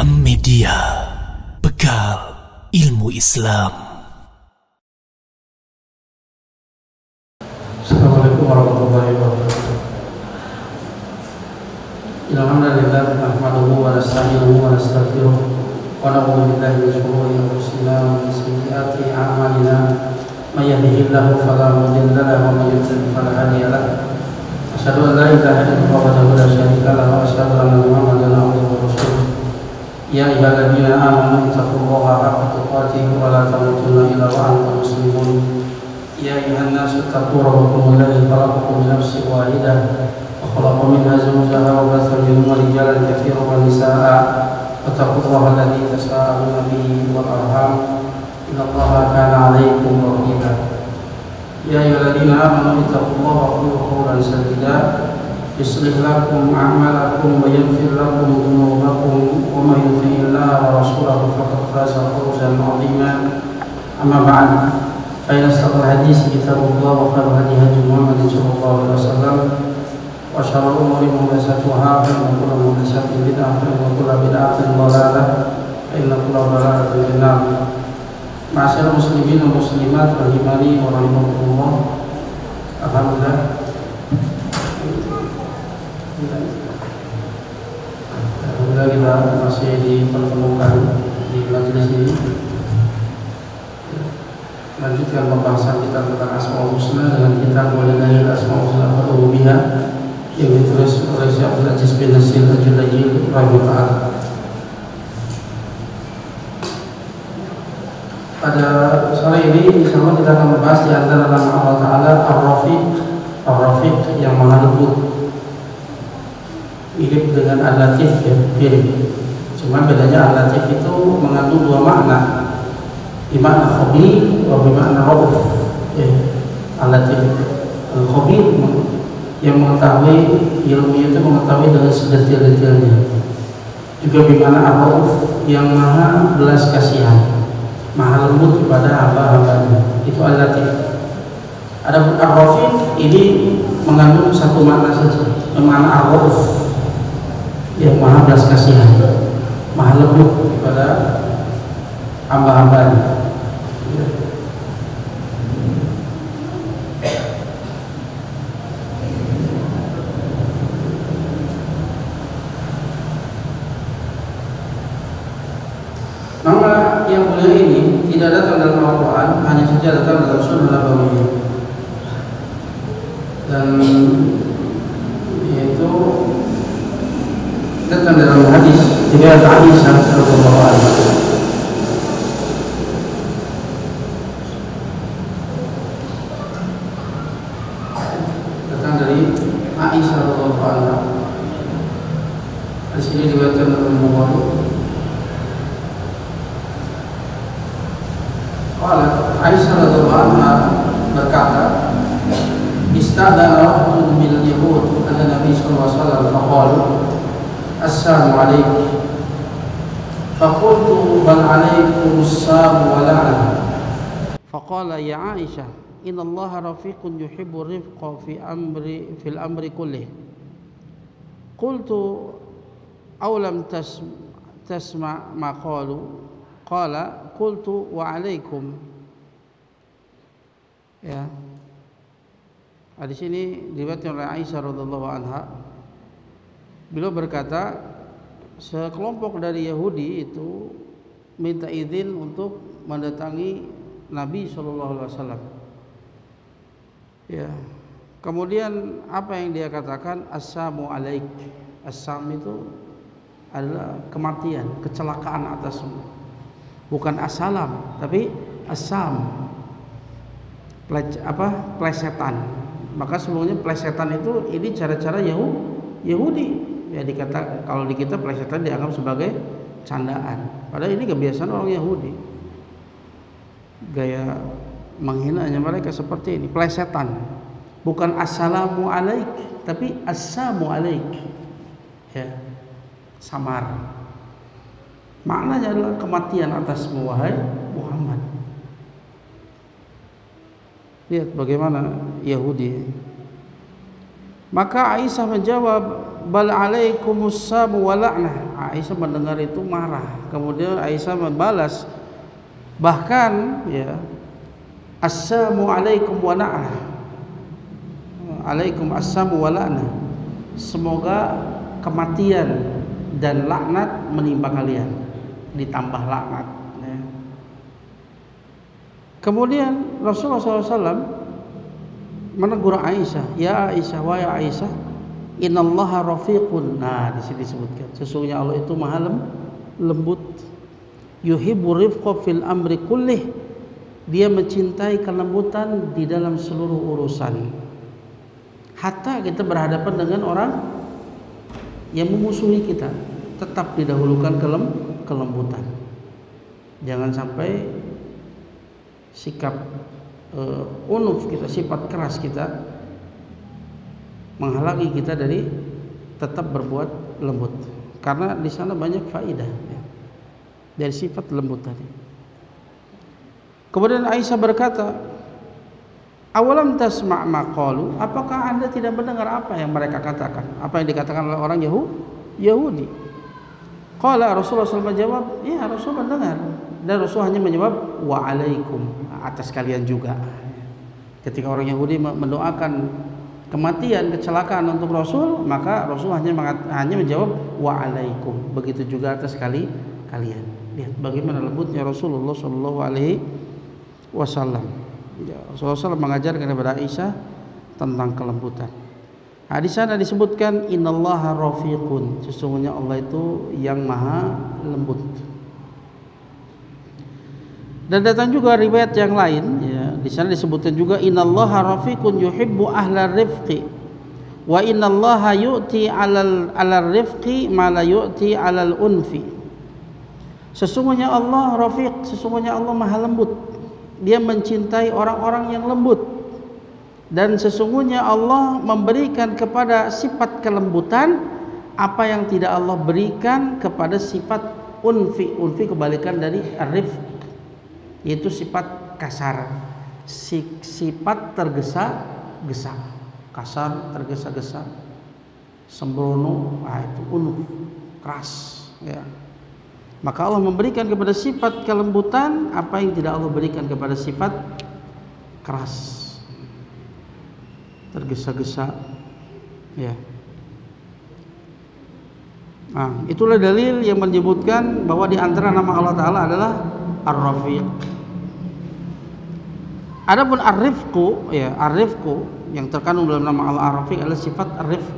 Media, bekal ilmu Islam. Assalamualaikum warahmatullahi wabarakatuh. Alhamdulillah, nahmaduhu wa nasta'inuhu wa nastaghfiruh wa na'udzu billahi min shururi anfusina wa min sayyiati a'malina. May yahdihillahu fala mudilla lahu wa may yudlil fala hadiya lahu. Asyhadu an la ilaha illallah wahdahu la syarika lahu wa asyhadu anna Muhammadan abduhu wa rasuluh. Ya ayyuhalladzina amanu ittaqullaha haqqa tuqatih wa la tamutunna illa wa antum muslimun. Ya ayyuhan nasu ittaqu rabbakum alladzi khalaqakum min nafsin wahidah wa khalaqa minha zawjaha wa batha minhuma rijalan katsiran wa nisaa'a wattaqullaha alladzi tasaaluna bihi wal arham innallaha kana 'alaykum raqiba. Ya ayyuhalladzina amanu ittaqullaha wa qulu qawlan sadida yuslih lakum a'malakum wa yaghfir lakum dhunubakum wa may yuti'illaha wa rasulahu faqad faza fawzan 'azima. Amma ba'd. فإن أصدق الحديث كتاب الله وخير الهدي هدي محمد صلى الله عليه وسلم وشر الأمور محدثاتها فإن كل محدثة بدعة وإن كل بدعة ضلالة فإن كل ضلالة في النار. Ma'asyiral muslimin wal muslimat rahimani wa rahimakumullah. Alhamdulillah kita masih dipertemukan di majelis ini, lanjutkan pembahasan kita tentang Asmaul Husna dengan kitab Walillahil Asmaul Husna wa Rububiyah yang ditulis oleh Syekh Abdul Aziz bin Nasir Al-Julayi rahimahullah. Pada sore ini insyaallah kita akan membahas di antara nama Allah Ta'ala Ar-Rafiq yang maha lembut, mirip dengan Al-Latif ya, mirip. Cuma bedanya Al-Latif itu mengandung dua makna, makna khabir wa makna rauf. Al-Latif al-khabir yang mengetahui ilmunya itu mengetahui dengan sedetil-detilnya, juga bimana ar-rauf yang maha belas kasihan, maha lembut kepada hamba-hambanya, itu Al-Latif. Adapun ar-Rafiq ini mengandung satu makna saja, makna ar-rauf yang maha belas kasihan, maha lembut kepada hamba-hambanya. Nama yang mulia ini tidak datang dalam Al-Quran, hanya saja datang dalam Sunnah Nabawiyah, dan yaitu datang dalam hadis riwayat Aisyah radhiyallahu anha. Datang dari Aisyah radhiyallahu anha. Di sini diriwayatkan oleh Bukhari. Aisyah radhiyallahu anha berkata, "Istadana rajulun minal yahud ala Nabi sallallahu alaihi wasallam faqala, assalamu alaikum." Faqultu bal alaikumussalam wa la'na. Faqala ya Aisyah, inna Allaha rafiqun yuhibbu rifqa fil amri kullih. Qultu aw lam tasma' ma qalu. Qala qultu wa alaikum. Ya. Di sini diriwayatkan oleh Aisyah radhiyallahu anha. Beliau berkata, sekelompok dari Yahudi itu minta izin untuk mendatangi Nabi sallallahu alaihi wasallam. Ya. Kemudian apa yang dia katakan? Assalamu alaik. Assam itu adalah kematian, kecelakaan atasmu. Bukan assalam, tapi assam. Plesetan. Maka sebelumnya plesetan itu ini cara-cara Yahudi. Ya dikata kalau di kita plesetan dianggap sebagai candaan. Padahal ini kebiasaan orang Yahudi. Gaya menghinanya mereka seperti ini, plesetan. Bukan assalamu alaik, tapi assamu alaik. Ya. Samar. Maknanya adalah kematian atasmu wahai Muhammad. Lihat bagaimana Yahudi. Maka Aisyah menjawab, bal alaikumus samu wa la'nah. Aisyah mendengar itu marah. Kemudian Aisyah membalas, bahkan ya, assamu alaikum wa la'nah, alaikum assamu wa la'nah, semoga kematian dan laknat menimpa kalian, ditambah laknat ya. Kemudian Rasulullah SAW menegur Aisyah, ya Aisyah, wahai Aisyah, innallaha rafiqun. Nah, di sini disebutkan sesungguhnya Allah itu maha lembut, yuhibbu rifqa fil amri kullih, dia mencintai kelembutan di dalam seluruh urusan. Hatta kita berhadapan dengan orang yang memusuhi kita, tetap didahulukan kelembutan. Jangan sampai sikap unuf kita, sifat keras kita menghalangi kita dari tetap berbuat lembut, karena di sana banyak faidah ya, dari sifat lembut tadi. Kemudian Aisyah berkata, awalam tasma' ma qalu, apakah Anda tidak mendengar apa yang mereka katakan, apa yang dikatakan oleh orang Yahudi? Qala Rasulullah SAW menjawab, ya Rasul mendengar, dan Rasul hanya menjawab wa alaikum, atas kalian juga. Ketika orang Yahudi mendoakan kematian, kecelakaan untuk Rasul, maka Rasul hanya menjawab wa alaikum, begitu juga atas kalian. Lihat bagaimana lembutnya Rasulullah sallallahu alaihi wasallam. Ya, Rasulullah SAW mengajarkan kepada Aisyah tentang kelembutan. Nah, di sana disebutkan innallaha rafiqun, sesungguhnya Allah itu yang maha lembut. Dan datang juga riwayat yang lain ya, di sana disebutkan juga innallaha rafiqun yuhibbu ahlar rifqi wa innallaha yu'ti 'alal rifqi ma la yu'ti 'alal unfi. Sesungguhnya Allah rafiq, sesungguhnya Allah maha lembut, dia mencintai orang-orang yang lembut, dan sesungguhnya Allah memberikan kepada sifat kelembutan apa yang tidak Allah berikan kepada sifat unfi. Unfi kebalikan dari rifq, yaitu sifat kasar, sifat tergesa-gesa, kasar, tergesa-gesa, sembrono, itu unuf, keras ya. Maka Allah memberikan kepada sifat kelembutan apa yang tidak Allah berikan kepada sifat keras, tergesa-gesa ya. Nah, itulah dalil yang menyebutkan bahwa di antara nama Allah Ta'ala adalah Ar-Rafiq. Adapun Ar-Rifqu ya, Ar-Rifqu yang terkandung dalam nama Allah Ar-Rafiq adalah sifat Ar-Rifq.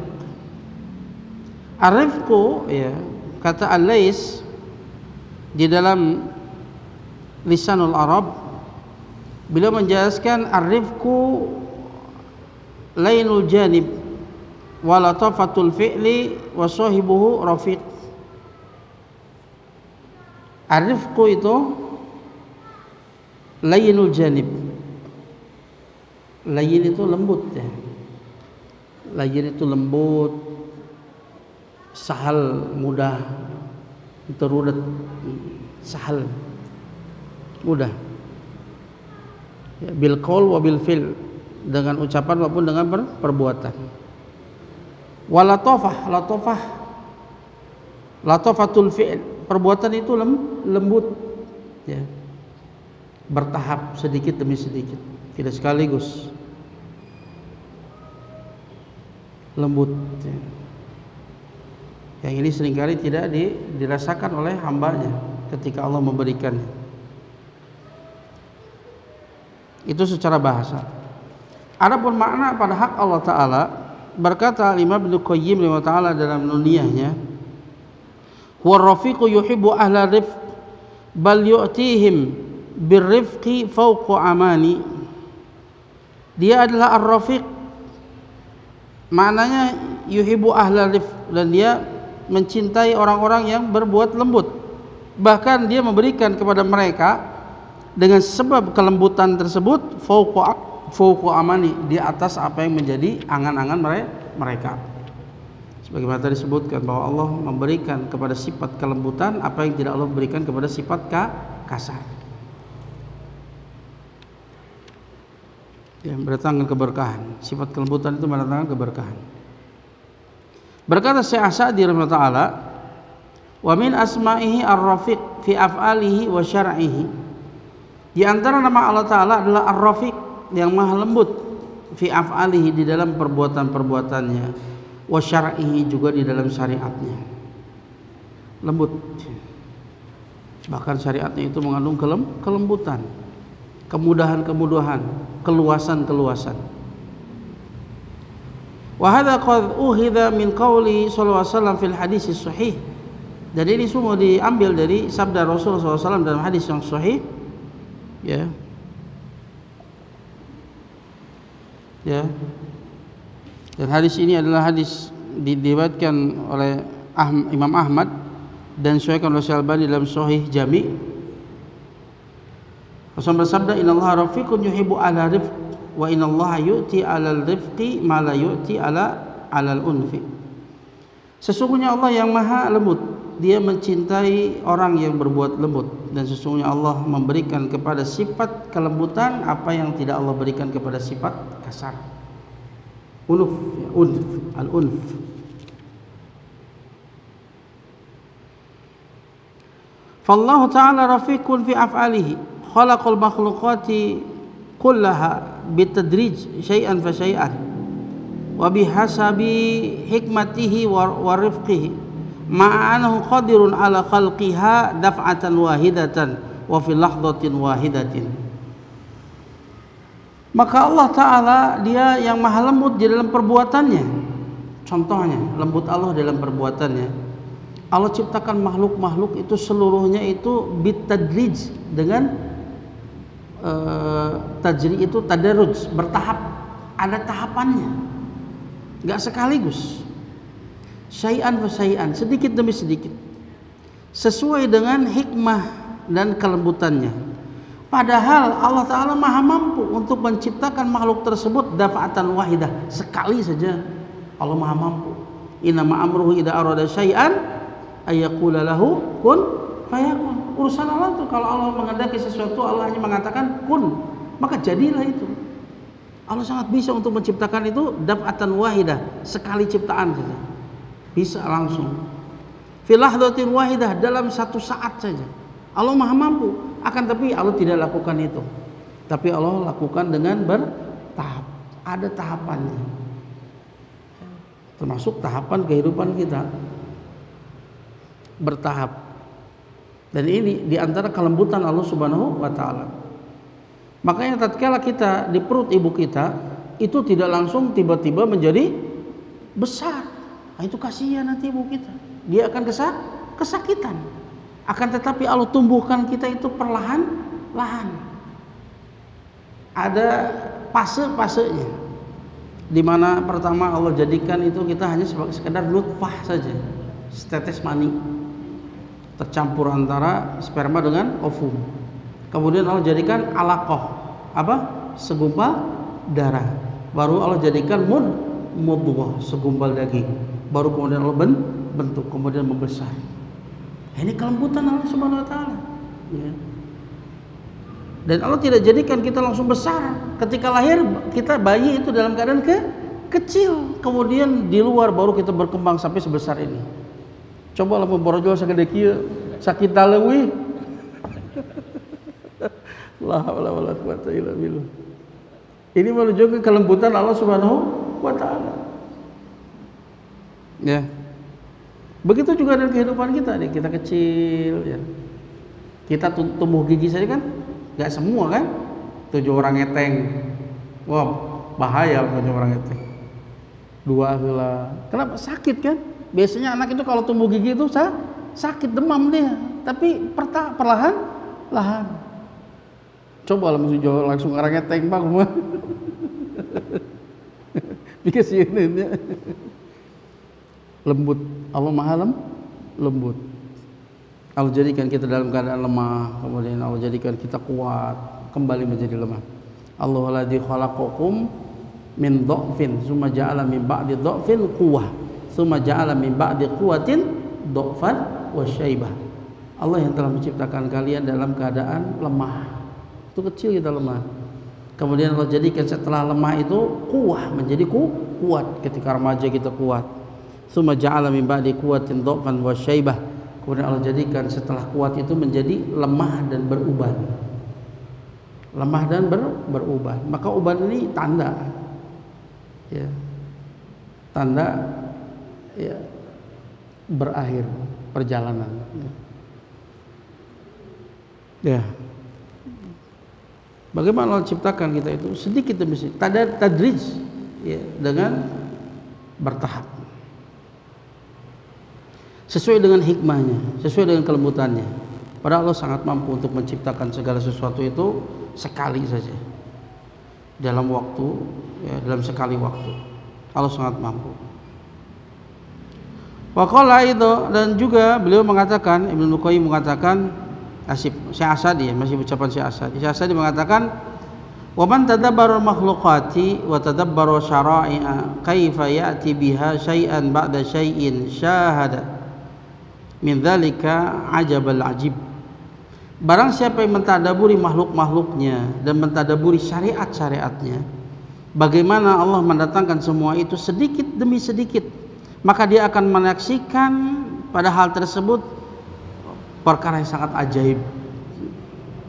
Ar-Rifqu ya, kata Al-Lais di dalam Lisanul Arab, beliau menjelaskan ar-rifqu lainul janib wa latafatul fi'li wa sahibuhu rafiq. Ar-rifqu itu lainul janib. Lain itu lembut ya. Lain itu lembut, sahal, mudah, terudat, sahal, mudah ya, bil qaul wa bil fil, dengan ucapan maupun dengan perbuatan. Walatofah, latofatul fi'l, perbuatan itu lembut ya, bertahap, sedikit demi sedikit, tidak sekaligus, lembut ya. Yang ini seringkali tidak dirasakan oleh hambanya ketika Allah memberikannya. Itu secara bahasa. Adapun makna pada hak Allah Ta'ala, berkata Imam Ibnu Qayyim Ta'ala dalam nuniyahnya, huwa rafiqu yuhibbu ahla rifq bal yu'tihim birrifqi fawqa amani. Dia adalah ar-rafiq, maknanya yuhibbu ahla rifq, dan dia mencintai orang-orang yang berbuat lembut, bahkan dia memberikan kepada mereka dengan sebab kelembutan tersebut fauqa amani, di atas apa yang menjadi angan-angan mereka. Sebagaimana tadi disebutkan bahwa Allah memberikan kepada sifat kelembutan apa yang tidak Allah berikan kepada sifat kasar. Yang mendatangkan keberkahan, sifat kelembutan itu mendatangkan keberkahan. Berkata Syekh As-Sa'di rahimahullah taala, wa min asma'ihi ar-rafiq fi af'alihi wa syar'ihi. Di antara nama Allah taala adalah ar-rafiq, yang maha lembut, fi af'alihi, di dalam perbuatan-perbuatannya, wa syar'ihi, juga di dalam syariatnya. Lembut. Bahkan syariatnya itu mengandung kelembutan, kemudahan-kemudahan, keluasan-keluasan. Wa hadza qad uhidha min qauli sallallahu alaihi wasallam fil hadis sahih. Dan ini semua diambil dari sabda Rasul sallallahu alaihi wasallam dalam hadis yang sahih, ya. Ya. Dan hadis ini adalah hadis diriwayatkan oleh Imam Ahmad dan disahihkan oleh Syekh Albani dalam Sahih Jami'. Rasul bersabda, "Innallaha rafiqun yuhibbu ala rifq wa innallaha yu'ti 'alal rifqi ma la yu'ti 'alal unfi." Sesungguhnya Allah yang maha lembut, Dia mencintai orang yang berbuat lembut, dan sesungguhnya Allah memberikan kepada sifat kelembutan apa yang tidak Allah berikan kepada sifat kasar. Unf, al-unf. Fallahu ta'ala rafiqun fi af'alihi, khalaqal makhluqati kullaha bitadrij syai'an fa syai'an wa bihasabi hikmatihi wa rifqihi ma'anahu qadirun ala khalqiha daf'atan wahidatan wa fi lahdhatin wahidatin. Maka Allah Ta'ala Dia yang maha lembut di dalam perbuatannya. Contohnya lembut Allah dalam perbuatannya. Allah ciptakan makhluk-makhluk itu seluruhnya itu bitadrij, dengan tajri itu tadarruj, bertahap, ada tahapannya, nggak sekaligus. Syai'an fa syai'an, sedikit demi sedikit, sesuai dengan hikmah dan kelembutannya. Padahal Allah Ta'ala maha mampu untuk menciptakan makhluk tersebut daf'atan wahidah, sekali saja. Allah maha mampu. Innama amruhu idza arada syai'an ayyaqula lahu kun fayakun. Urusan Allah itu kalau Allah menghendaki sesuatu, Allah hanya mengatakan kun, maka jadilah itu. Allah sangat bisa untuk menciptakan itu daf'atan wahidah, sekali ciptaan saja, bisa langsung. Fi lahdhatin wahidah, dalam satu saat saja. Allah maha mampu, akan tapi Allah tidak lakukan itu. Tapi Allah lakukan dengan bertahap, ada tahapannya. Termasuk tahapan kehidupan kita, bertahap. Dan ini diantara kelembutan Allah Subhanahu wa Ta'ala. Makanya tatkala kita di perut ibu kita, itu tidak langsung tiba-tiba menjadi besar. Nah, itu kasihan nanti ibu kita, dia akan kesakitan. Akan tetapi Allah tumbuhkan kita itu perlahan-lahan. Ada fase-fasenya, di mana pertama Allah jadikan itu kita hanya sebagai sekedar nutfah saja, setetes mani tercampur antara sperma dengan ovum. Kemudian Allah jadikan alaqah, apa? Segumpal darah. Baru Allah jadikan mudghah, segumpal daging. Baru kemudian Allah bentuk, kemudian membesar. Ini kelembutan Allah Subhanahu wa Ta'ala, ya. Dan Allah tidak jadikan kita langsung besar. Ketika lahir kita bayi itu dalam keadaan kecil, kemudian di luar baru kita berkembang sampai sebesar ini. Coba lah memborojol sagede kieu, sakita leuwih. La haula wala quwata illa billah. Ini menunjukkan kelembutan Allah Subhanahu wa Ta'ala. Ya. Begitu juga dalam kehidupan kita nih, kita kecil ya. Kita tumbuh gigi saja kan enggak semua kan. 7 orang ngeteng. Wah, bahaya 7 orang ngeteng. 2 heula. Kenapa? Sakit kan? Biasanya anak itu kalau tumbuh gigi itu sakit, demam dia. Tapi perlahan-lahan. Coba langsung orang ngeteng Bang. Dikasihin lembut. Allah maha lembut. Allah jadikan kita dalam keadaan lemah, kemudian Allah jadikan kita kuat, kembali menjadi lemah. Allahu alladzi khalaqakum min dha'fin tsumma ja'ala min ba'di dha'fin quwwah tsumma ja'ala min ba'di quwwatin dha'fan wa syaibah. Allah yang telah menciptakan kalian dalam keadaan lemah. Itu kecil kita lemah. Kemudian Allah jadikan setelah lemah itu kuwah, menjadi kuat. Ketika remaja kita kuat. Tsumma ja'ala min ba'di quwwatin dha'fan wa syaibah. Kemudian Allah jadikan setelah kuat itu menjadi lemah dan beruban. Lemah dan beruban. Maka uban ini tanda, ya, tanda ya, berakhir perjalanan. Ya. Bagaimana Allah ciptakan kita itu sedikit demi sedikit, tadrij, ya, dengan bertahap, sesuai dengan hikmahnya, sesuai dengan kelembutannya. Padahal Allah sangat mampu untuk menciptakan segala sesuatu itu sekali saja, dalam waktu, ya, dalam sekali waktu. Allah sangat mampu. Waqala itu, dan juga beliau mengatakan, Ibnu Qayyim mengatakan, Syekh Asadi, ya, masih ucapan Syekh Asadi. Syekh Asadi mengatakan, wa man tadabbara makhluqati wa tadabbara syara'i'a kaifa ya'ti biha syai'an ba'da syai'in syahada min dzalika ajabal ajib. Barang siapa yang mentadaburi makhluk-makhluknya dan mentadaburi syariat-syariatnya, bagaimana Allah mendatangkan semua itu sedikit demi sedikit, maka dia akan menyaksikan pada hal tersebut perkara yang sangat ajaib,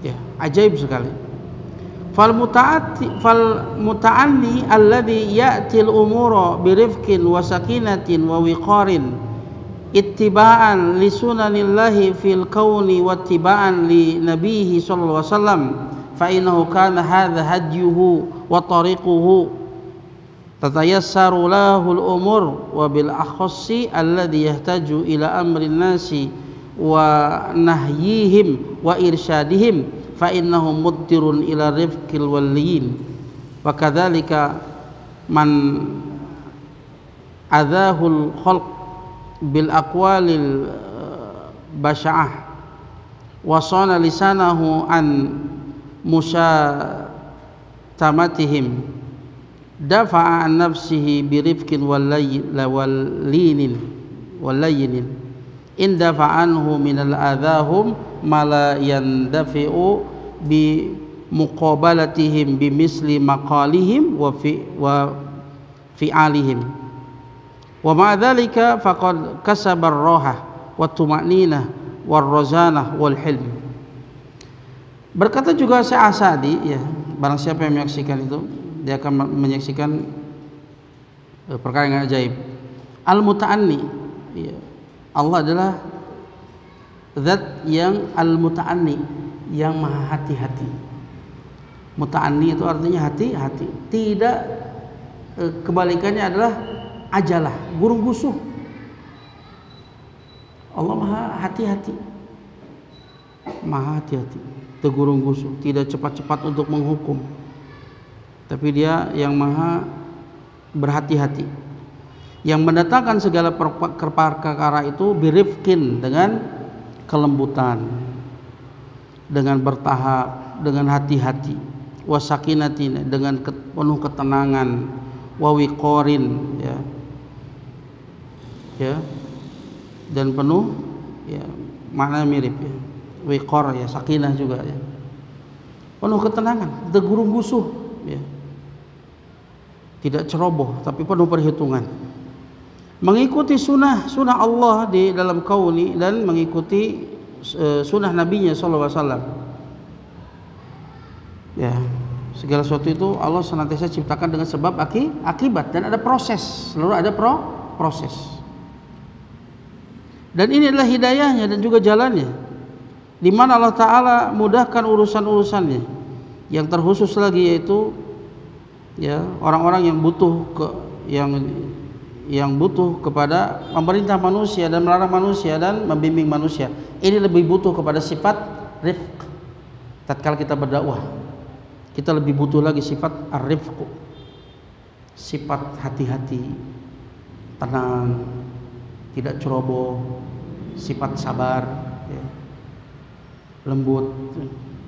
ya, ajaib sekali. Fal muta'anni alladhi ya'til umura birifqin wa sakinatin wa wiqarin ittiba'an li sunanillahi fil kauni wa ittiba'an li nabihi sallallahu alaihi wasallam fa innahu kana hadha hadyuhu wa tariquhu tatayassaru lahu al-umur wa bil akhassi alladhi yahtaju ila amri nasi wa nahyihim wa irsyadihim fa innahum mudtirun ila rifqil waliyin wa kadzalika man adahul khalq bil aqwalil basha'ah wa sana lisanahu an musyatamatihim dafa'a an nafsihi bi rifqin wallayinin in dafa'anhu minal adahum ma la yandafi'u bi muqabalatihim bi misli maqalihim wa fi'alihim wa ma'a dhalika faqad kasaba ar-raha wa tuma'ninah war razanah wal hilm. Berkata juga Syekh Asadi, ya, barang siapa yang menyaksikan itu, dia akan menyaksikan perkara yang ajaib. Al-muta'anni, ya, Allah adalah zat yang al-muta'anni, yang maha hati-hati. Muta'anni itu artinya hati-hati. Tidak, kebalikannya adalah ajalah, gurung gusuh. Allah maha hati-hati, maha hati-hati, tegurung gusuh, tidak cepat-cepat untuk menghukum, tapi dia yang maha berhati-hati, yang mendatangkan segala perkara itu birifkin, dengan kelembutan, dengan bertahap, dengan hati-hati, wasakinatin, dengan penuh ketenangan, wawiqorin, ya, ya, dan penuh, ya, maknanya mirip, ya, wiqor, ya, sakinah juga, ya, penuh ketenangan, tegurung gusuh, ya, tidak ceroboh tapi penuh perhitungan, mengikuti sunnah Allah di dalam kauni dan mengikuti sunnah nabinya sallallahu alaihi wasallam. Ya, segala sesuatu itu Allah senantiasa ciptakan dengan sebab akibat, dan ada proses, selalu ada proses. Dan ini adalah hidayahnya dan juga jalannya, di mana Allah Ta'ala mudahkan urusan-urusannya. Yang terkhusus lagi yaitu, ya, orang-orang yang butuh yang butuh kepada memerintah manusia dan melarang manusia dan membimbing manusia. Ini lebih butuh kepada sifat rifq. Tatkala kita berdakwah, kita lebih butuh lagi sifat ar-rifq, sifat hati-hati, tenang, tidak ceroboh, sifat sabar, ya, lembut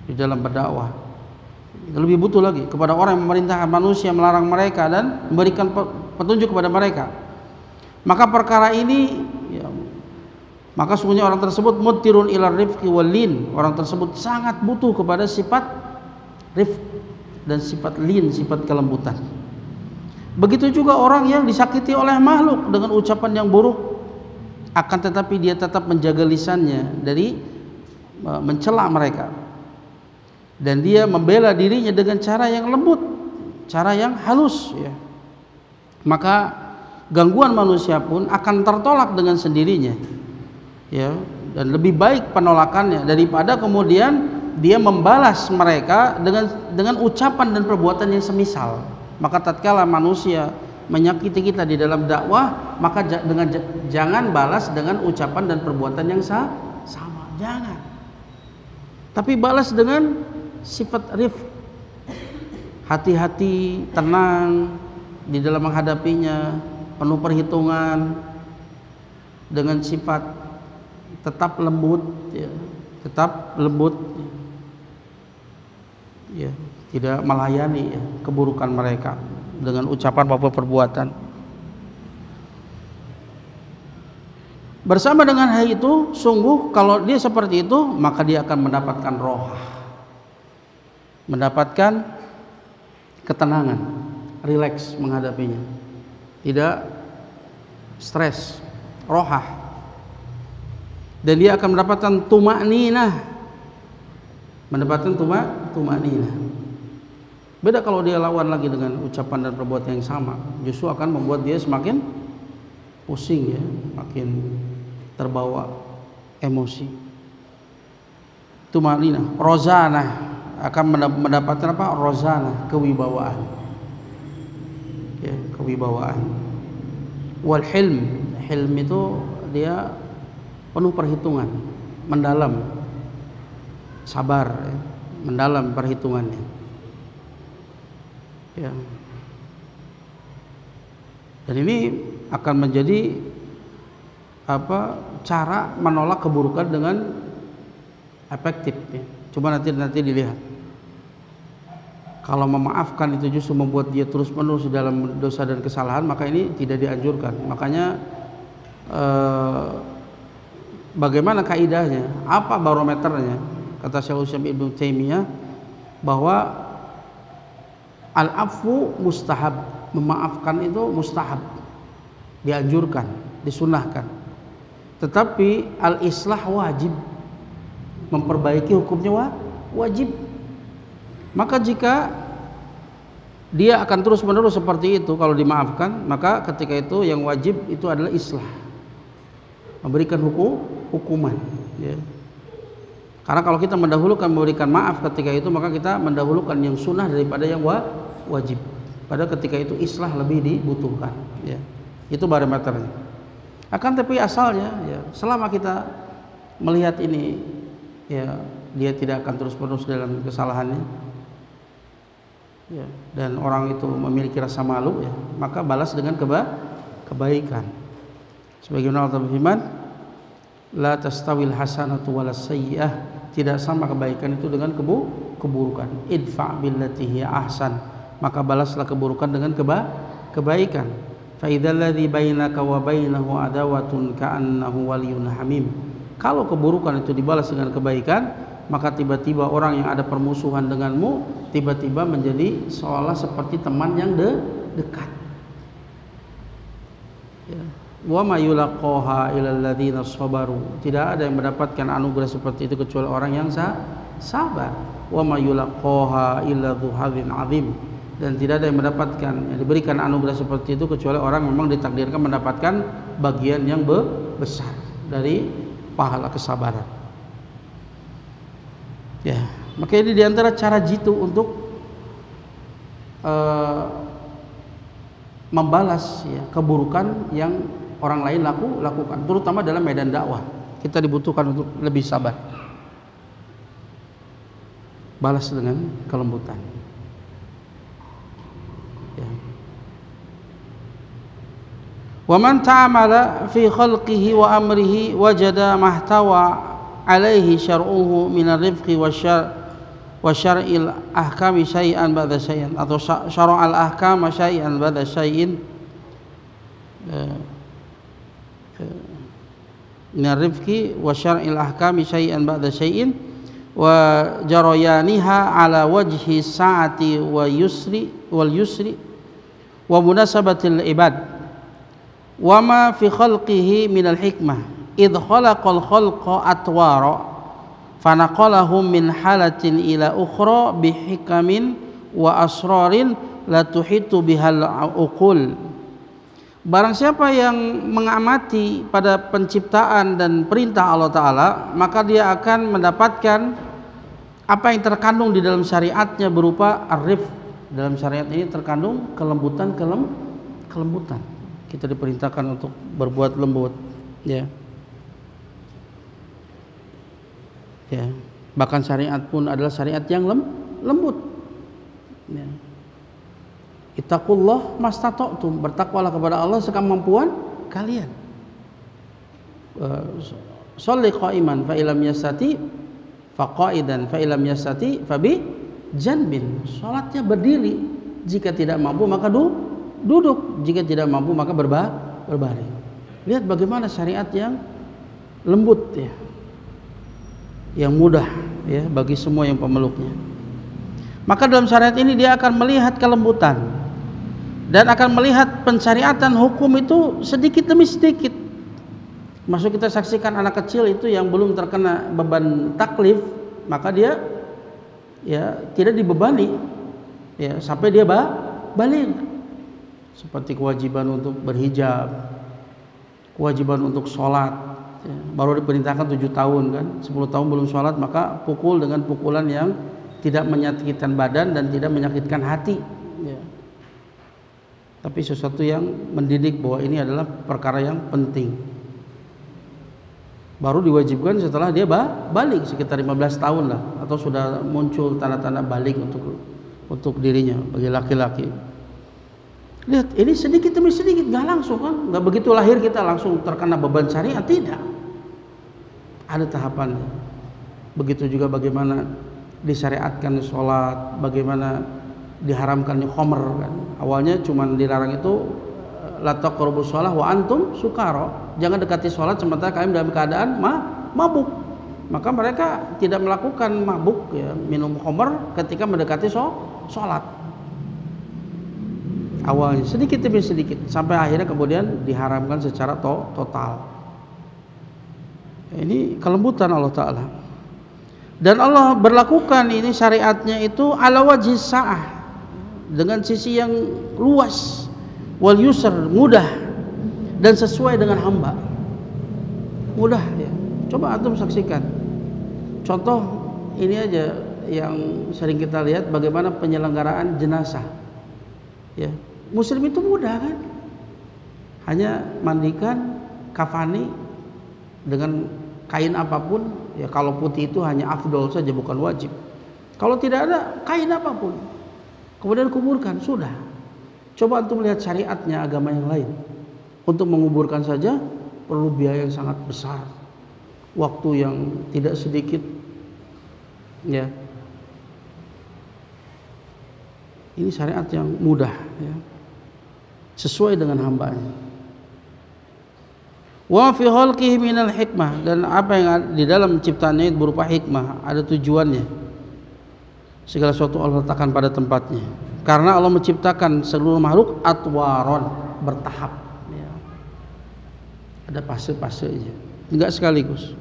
di dalam berdakwah. Lebih butuh lagi kepada orang yang memerintahkan manusia, melarang mereka dan memberikan petunjuk kepada mereka. Maka perkara ini, ya, maka sungguhnya orang tersebut mutirun ila rifqi wal lin. Orang tersebut sangat butuh kepada sifat rifq dan sifat lin, sifat kelembutan. Begitu juga orang yang disakiti oleh makhluk dengan ucapan yang buruk, akan tetapi dia tetap menjaga lisannya dari mencela mereka, dan dia membela dirinya dengan cara yang lembut, cara yang halus, ya. Maka gangguan manusia pun akan tertolak dengan sendirinya, ya, dan lebih baik penolakannya daripada kemudian dia membalas mereka dengan ucapan dan perbuatan yang semisal. Maka tatkala manusia menyakiti kita di dalam dakwah, maka jangan balas dengan ucapan dan perbuatan yang sama, jangan. Tapi balas dengan sifat rifq, hati-hati, tenang di dalam menghadapinya, penuh perhitungan, dengan sifat tetap lembut, ya, tetap lembut, ya, tidak melayani, ya, keburukan mereka dengan ucapan maupun perbuatan. Bersama dengan hal itu, sungguh kalau dia seperti itu, maka dia akan mendapatkan rohah, mendapatkan ketenangan, rileks menghadapinya, tidak stres, rohah. Dan dia akan mendapatkan tuma'ninah, mendapatkan tuma'ninah. Beda kalau dia lawan lagi dengan ucapan dan perbuatan yang sama, justru akan membuat dia semakin pusing, ya, makin terbawa emosi. Tuma'ninah, rozanah, akan mendapatkan apa? Rozanah, kewibawaan, ya, kewibawaan. Wal hilm, hilm itu dia penuh perhitungan, mendalam, sabar, ya, mendalam perhitungannya, ya. Dan ini akan menjadi cara menolak keburukan dengan efektif, ya. Coba nanti dilihat. Kalau memaafkan itu justru membuat dia terus menerus dalam dosa dan kesalahan, maka ini tidak dianjurkan. Makanya bagaimana kaidahnya? Apa barometernya? Kata Syaikhul Islam Ibnu Taimiyah bahwa al-afwu mustahab, memaafkan itu mustahab, dianjurkan, disunahkan. Tetapi al-islah wajib, memperbaiki hukumnya wajib. Maka jika dia akan terus menerus seperti itu, kalau dimaafkan, maka ketika itu yang wajib itu adalah islah, memberikan hukuman, ya. Karena kalau kita mendahulukan memberikan maaf ketika itu, maka kita mendahulukan yang sunnah daripada yang wajib. Padahal ketika itu islah lebih dibutuhkan, ya. Itu barometernya. Akan tapi asalnya, ya, selama kita melihat ini, ya, dia tidak akan terus menerus dalam kesalahannya, ya, dan orang itu memiliki rasa malu, ya, maka balas dengan kebaikan. Sebagaimana Allah berfirman, la tastawil hasanatu walas sayyi'ah, tidak sama kebaikan itu dengan keburukan. Idfa' billati hiya ahsan, maka balaslah keburukan dengan kebaikan. Fa idzal ladzi bainaka wa bainahu adawatun ka'annahu waliyyun hamim. Kalau keburukan itu dibalas dengan kebaikan, maka tiba-tiba orang yang ada permusuhan denganmu tiba-tiba menjadi seolah seperti teman yang dekat. Ya. Wa ma yulaqaha illal ladzina sabaru. Tidak ada yang mendapatkan anugerah seperti itu kecuali orang yang sabar. Wa ma yulaqaha illa dzu hadzin azim. Dan tidak ada yang mendapatkan, yang diberikan anugerah seperti itu kecuali orang memang ditakdirkan mendapatkan bagian yang besar dari pahala kesabaran. Ya, maka ini diantara cara jitu untuk membalas, ya, keburukan yang orang lain lakukan, terutama dalam medan dakwah. Kita dibutuhkan untuk lebih sabar, balas dengan kelembutan, ya. Wa man ta'amala fi khalqihi wa amrihi wajada mahtawa alaihi syar'uhu min ar-rifqi wa syar'il ahkami syai'an ba'da syai'in, atau syara'al ahkama syai'an ba'da syai'in min ar-rifqi wa syar'il ahkami syai'an ba'da syai'in wa jarayaniha ala wajhi sa'ati wa yusri wal yusri wa munasabatil ibad wa ma fi khalqihi minal hikmah idh khalaqal khalqa atwara fanaqalahum min halatin ila ukhra bihikamin wa asrarin la tuhitu bihal uqul. Barang siapa yang mengamati pada penciptaan dan perintah Allah Ta'ala, maka dia akan mendapatkan apa yang terkandung di dalam syariatnya berupa arif. Dalam syariat ini terkandung kelembutan. Kita diperintahkan untuk berbuat lembut, ya. Ya. Bahkan syariat pun adalah syariat yang lembut. Ya. Ittaqullah mastata'tum, bertakwalah kepada Allah sekemampuan kalian. Sholli qa'iman fa illam yastati fa qa'idan fa illam yastati fa bi janbin. Salatnya berdiri, jika tidak mampu maka duduk, jika tidak mampu maka berbaring. Lihat bagaimana syariat yang lembut, ya, yang mudah, ya, bagi semua yang pemeluknya. Maka dalam syariat ini dia akan melihat kelembutan dan akan melihat pensyariatan hukum itu sedikit demi sedikit. Maksud kita saksikan anak kecil itu yang belum terkena beban taklif, maka dia, ya, tidak dibebani, ya, sampai dia balik. Seperti kewajiban untuk berhijab, kewajiban untuk sholat, ya, baru diperintahkan 7 tahun kan, 10 tahun belum sholat maka pukul dengan pukulan yang tidak menyakitkan badan dan tidak menyakitkan hati, ya. Tapi sesuatu yang mendidik bahwa ini adalah perkara yang penting. Baru diwajibkan setelah dia balik sekitar 15 tahun lah, atau sudah muncul tanda-tanda balik untuk dirinya bagi laki-laki. Lihat, ini sedikit demi sedikit, nggak langsung kan, nggak begitu lahir kita langsung terkena beban syariat, tidak. Ada tahapannya. Begitu juga bagaimana disyariatkan sholat, bagaimana diharamkannya khamr kan. Awalnya cuma dilarang itu la taqrabus shalah wa antum sukara. Jangan dekati sholat sementara kalian dalam keadaan mabuk. Maka mereka tidak melakukan mabuk, ya, minum khamr ketika mendekati sholat. Awalnya sedikit demi sedikit sampai akhirnya kemudian diharamkan secara total. Ini kelembutan Allah Ta'ala. Dan Allah berlakukan ini syariatnya itu ala wajhi sa'ah, dengan sisi yang luas, wal yusr, mudah, dan sesuai dengan hamba. Mudah, ya. Coba antum saksikan. Contoh ini aja yang sering kita lihat, bagaimana penyelenggaraan jenazah. Ya, muslim itu mudah kan? Hanya mandikan, kafani dengan kain apapun, ya, kalau putih itu hanya afdol saja, bukan wajib. Kalau tidak ada kain apapun, kemudian kuburkan, sudah. Coba antum lihat syariatnya agama yang lain. Untuk menguburkan saja perlu biaya yang sangat besar, waktu yang tidak sedikit, ya. Ini syariat yang mudah, ya, sesuai dengan hambanya. Wa fi khalqihi minal hikmah, dan apa yang di dalam ciptaannya itu berupa hikmah, ada tujuannya. Segala sesuatu Allah letakkan pada tempatnya. Karena Allah menciptakan seluruh makhluk atwaron, bertahap, ya. Ada fase-fasenya, enggak sekaligus.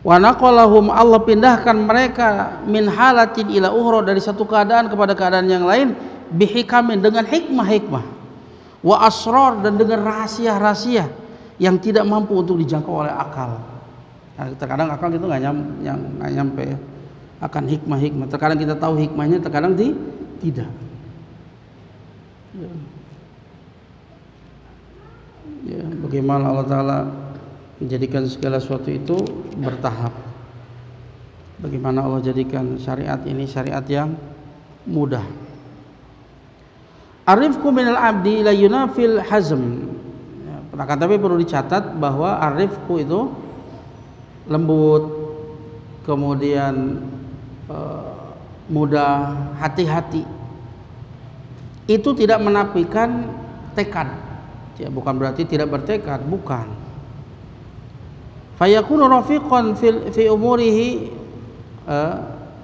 Wa naqalahum, Allah pindahkan mereka min halatin ila ukhra, dari satu keadaan kepada keadaan yang lain, bihikamin, dengan hikmah-hikmah, wa asrar, dan dengan rahasia-rahasia yang tidak mampu untuk dijangkau oleh akal. Nah, terkadang akal itu nggak nyampe, ya, akan hikmah-hikmah. Terkadang kita tahu hikmahnya, terkadang tidak. Ya, bagaimana Allah Ta'ala menjadikan segala sesuatu itu bertahap. Bagaimana Allah jadikan syariat ini syariat yang mudah. Arifku minal abdi la yunafil hazm. Akan tapi perlu dicatat bahwa arifku itu lembut, kemudian mudah, hati-hati, itu tidak menafikan tekad, ya, bukan berarti tidak bertekad, bukan. Fayakunu rafiqan fi umurihi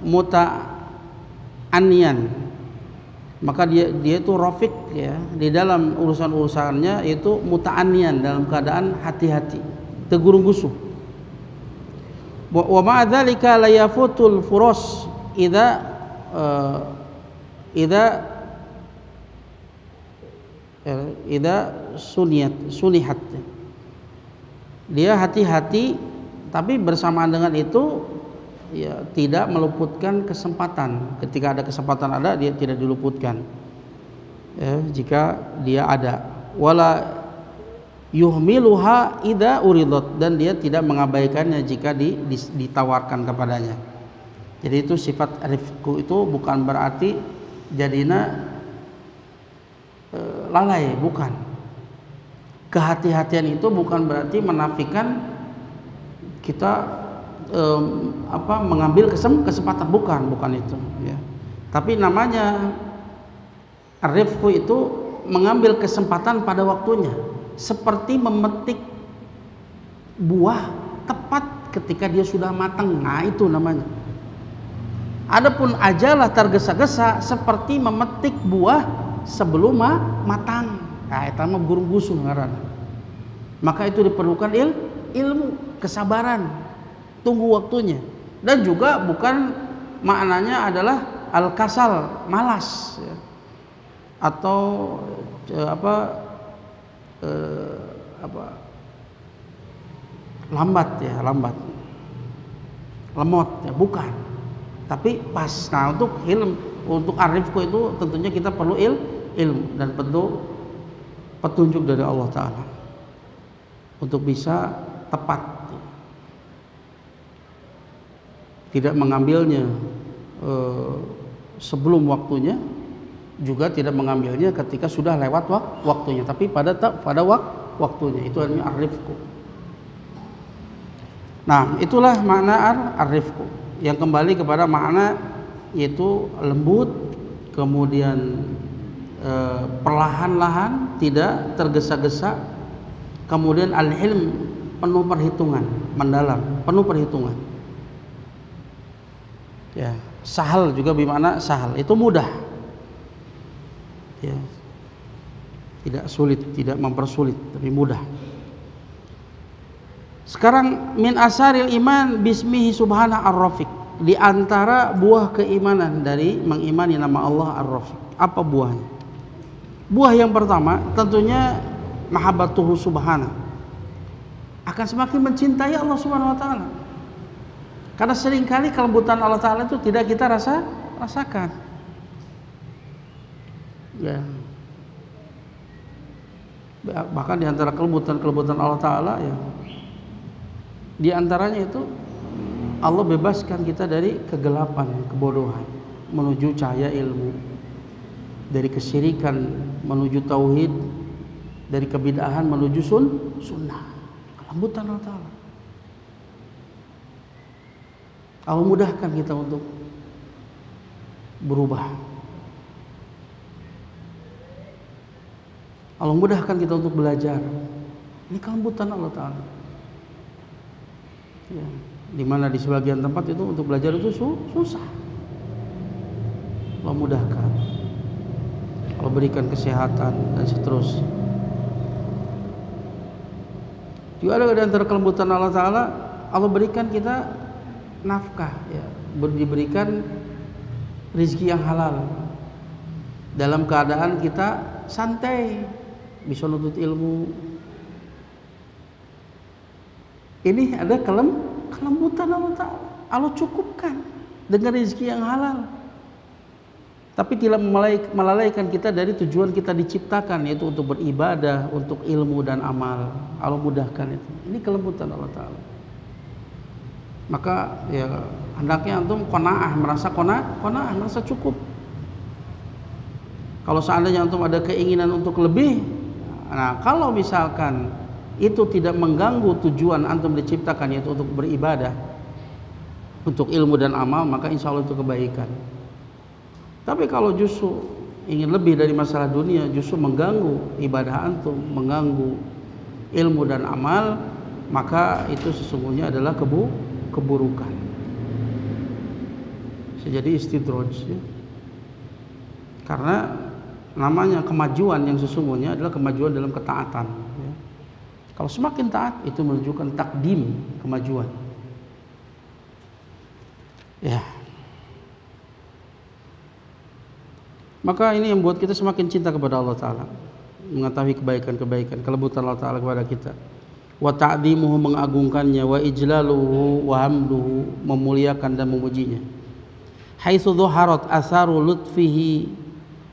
muta'anniyan maka dia itu rafiq ya, di dalam urusan-urusannya itu muta'anniyan, dalam keadaan hati-hati, tegurung-gusuh. Wa ma'a dzalika la yafutul furas idza sunihat. Dia hati-hati, tapi bersamaan dengan itu ya tidak meluputkan kesempatan. Ketika ada kesempatan dia tidak diluputkan ya, jika dia ada. Wala yuhmiluha idza uridat, dan dia tidak mengabaikannya jika ditawarkan kepadanya. Jadi itu sifat rifqu itu bukan berarti jadina lalai, bukan. Kehati-hatian itu bukan berarti menafikan kita mengambil kesempatan, bukan itu ya. Tapi namanya rifqu itu mengambil kesempatan pada waktunya, seperti memetik buah tepat ketika dia sudah matang. Nah, itu namanya. Adapun ajalah tergesa-gesa seperti memetik buah sebelum matang. Nah, itu mah gurung-gusuh ngaranna. Maka itu diperlukan ilmu, kesabaran. Tunggu waktunya. Dan juga bukan maknanya adalah al-kasal, malas ya. Atau lambat lemot ya, bukan. Tapi pas. Nah, untuk arifku itu tentunya kita perlu ilmu dan petunjuk dari Allah Ta'ala untuk bisa tepat, tidak mengambilnya sebelum waktunya, juga tidak mengambilnya ketika sudah lewat waktunya, tapi pada waktunya. Itu artinya arifku. Nah, itulah makna arifku yang kembali kepada makna yaitu lembut, kemudian perlahan-lahan, tidak tergesa-gesa, kemudian al-hilm, penuh perhitungan, mendalam, penuh perhitungan. Ya, sahal juga bermakna sahal, itu mudah. Ya. Tidak sulit, tidak mempersulit, tapi mudah. Sekarang min asaril iman bismihi subhanahu ar-rafiq. Di antara buah keimanan dari mengimani nama Allah ar-rafiq. Apa buahnya? Buah yang pertama tentunya mahabbatuhu subhanahu. Akan semakin mencintai Allah Subhanahu wa taala. Karena seringkali kelembutan Allah Ta'ala itu tidak kita rasakan ya. Bahkan di antara kelembutan Allah Ta'ala ya, di antaranya itu Allah bebaskan kita dari kegelapan, kebodohan, menuju cahaya ilmu, dari kesyirikan menuju tauhid, dari kebid'ahan menuju sunnah. Kelembutan Allah Ta'ala. Allah mudahkan kita untuk berubah. Allah mudahkan kita untuk belajar. Ini kelembutan Allah Ta'ala ya, dimana di sebagian tempat itu untuk belajar itu susah. Allah mudahkan, Allah berikan kesehatan dan seterusnya. Juga ada di antara kelembutan Allah Ta'ala, Allah berikan kita nafkah ya, diberikan rezeki yang halal dalam keadaan kita santai, bisa nuntut ilmu. Ini ada kelembutan Allah Ta'ala. Allah cukupkan dengan rezeki yang halal, tapi tidak melalaikan kita dari tujuan kita diciptakan, yaitu untuk beribadah, untuk ilmu dan amal. Allah mudahkan itu. Ini kelembutan Allah Ta'ala. Maka ya hendaknya antum qanaah, merasa cukup. Kalau seandainya antum ada keinginan untuk lebih, nah kalau misalkan itu tidak mengganggu tujuan antum diciptakan, yaitu untuk beribadah, untuk ilmu dan amal, maka insya Allah itu kebaikan. Tapi kalau justru ingin lebih dari masalah dunia, justru mengganggu ibadah antum, mengganggu ilmu dan amal, maka itu sesungguhnya adalah keburukan. Jadi istidraj ya. Karena namanya kemajuan yang sesungguhnya adalah kemajuan dalam ketaatan. Ya. Kalau semakin taat itu menunjukkan takdim kemajuan. Ya. Maka ini yang membuat kita semakin cinta kepada Allah Ta'ala, mengetahui kebaikan-kebaikan, kelembutan Allah Ta'ala kepada kita. Wa ta'dhimuhu, mengagungkannya, wa ijlaluhu wa hamduhu, memuliakan dan memujinya. Haitsu dhaharat atharu lutfihi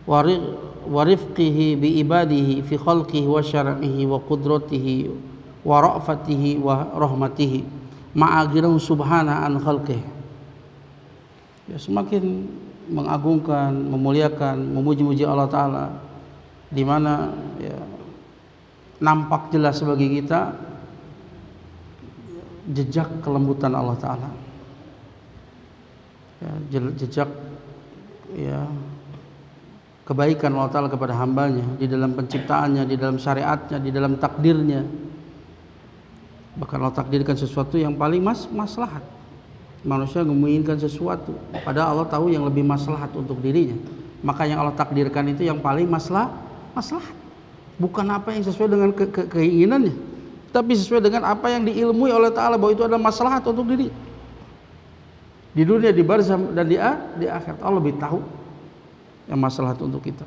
wa rifqihi bi ibadihi fi khalqihi wa syar'ihi wa qudratihi wa ra'fatihi wa rahmatihi ma'agirahu subhanahu an khalqihi. Ya, semakin mengagungkan, memuliakan, memuji-muji Allah Ta'ala, di mana ya, nampak jelas bagi kita jejak kelembutan Allah Ta'ala, ya, jejak ya, kebaikan Allah Ta'ala kepada hambanya di dalam penciptaannya, di dalam syariatnya, di dalam takdirnya. Bahkan Allah takdirkan sesuatu yang paling maslahat. Manusia menginginkan sesuatu, padahal Allah tahu yang lebih maslahat untuk dirinya. Maka yang Allah takdirkan itu yang paling maslahat. Bukan apa yang sesuai dengan keinginannya, tapi sesuai dengan apa yang diilmui oleh Ta'ala bahwa itu adalah maslahat untuk diri. Di dunia, di barzah dan di akhirat, Allah lebih tahu yang maslahat untuk kita.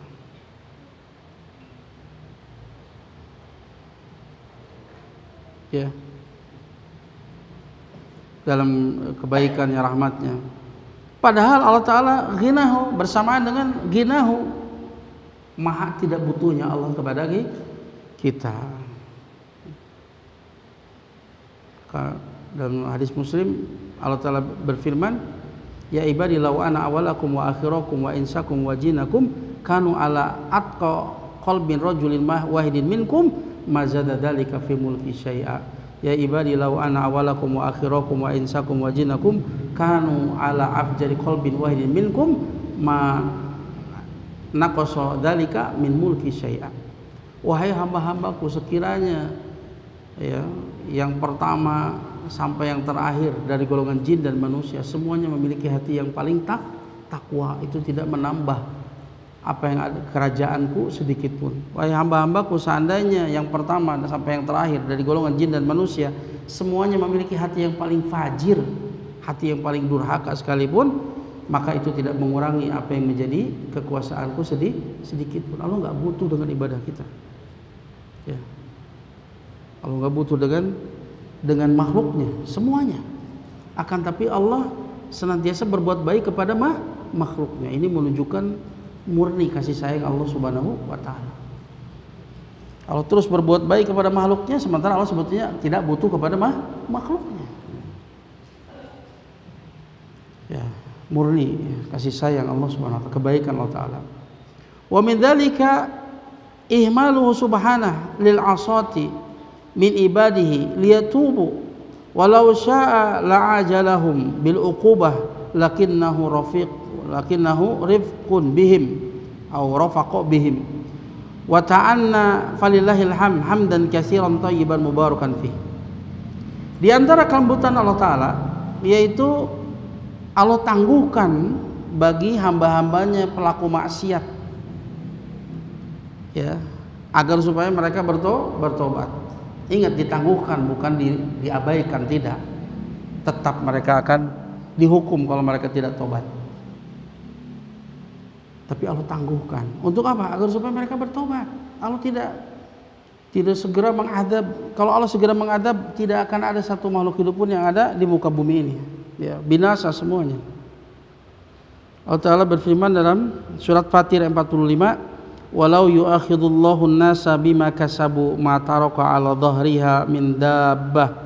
Ya. Dalam kebaikannya, rahmatnya. Padahal Allah Ta'ala ghinahu, bersamaan dengan ghinahu, maha tidak butuhnya Allah kepada kita. Dalam hadis Muslim Allah Ta'ala berfirman, ya ibadi law ana awalakum wa akhirakum wa insakum wa jinakum kanu ala atqa qalbin rajulin wahidin minkum mazada dzalika fi mulki syai'a. Ya ibadi law ana awalakum wa akhirakum wa insakum wa jinakum kanu ala afjari qalbin wahidin minkum ma naqasa dzalika min mulki syai'a. Wahai hamba-hambaku, sekiranya ya, yang pertama sampai yang terakhir dari golongan jin dan manusia semuanya memiliki hati yang paling takwa, itu tidak menambah apa yang ada kerajaanku sedikit pun. Wahai hamba-hambaku, seandainya yang pertama sampai yang terakhir dari golongan jin dan manusia semuanya memiliki hati yang paling fajir, hati yang paling durhaka sekalipun, maka itu tidak mengurangi apa yang menjadi kekuasaanku sedikit pun. Allah nggak butuh dengan ibadah kita. Ya. Allah nggak butuh dengan makhluknya semuanya. Akan tapi Allah senantiasa berbuat baik kepada makhluknya. Ini menunjukkan murni kasih sayang Allah Subhanahu wa Ta'ala. Allah terus berbuat baik kepada makhluknya, sementara Allah sebetulnya tidak butuh kepada makhluknya. Ya, murni kasih sayang Allah Subhanahu wa Ta'ala, kebaikan Allah Ta'ala. Wa min dzalika ihmaluhu subhanahu lil asati min ibadihi liyatubu walau syaa la'ajalahum bil uqubah lakinnahu rifqun bihim atau rafaqo bihim wa ta'anna falillahil hamdan katsiran thayyiban mubarakan fi. Di antara kelembutan Allah Ta'ala yaitu Allah tangguhkan bagi hamba-hambanya pelaku maksiat, ya, agar supaya mereka bertobat. Ingat, ditangguhkan, bukan diabaikan, tidak. Tetap mereka akan dihukum kalau mereka tidak tobat. Tapi Allah tangguhkan. Untuk apa? Agar supaya mereka bertobat. Allah tidak segera mengadab. Kalau Allah segera mengadab, tidak akan ada satu makhluk hidup pun yang ada di muka bumi ini. Ya, binasa semuanya. Allah Ta'ala berfirman dalam surat Fatir 45, walau yu'akhidullahu an-nasa bima kasabu ma taraka 'ala dhahriha min dabbah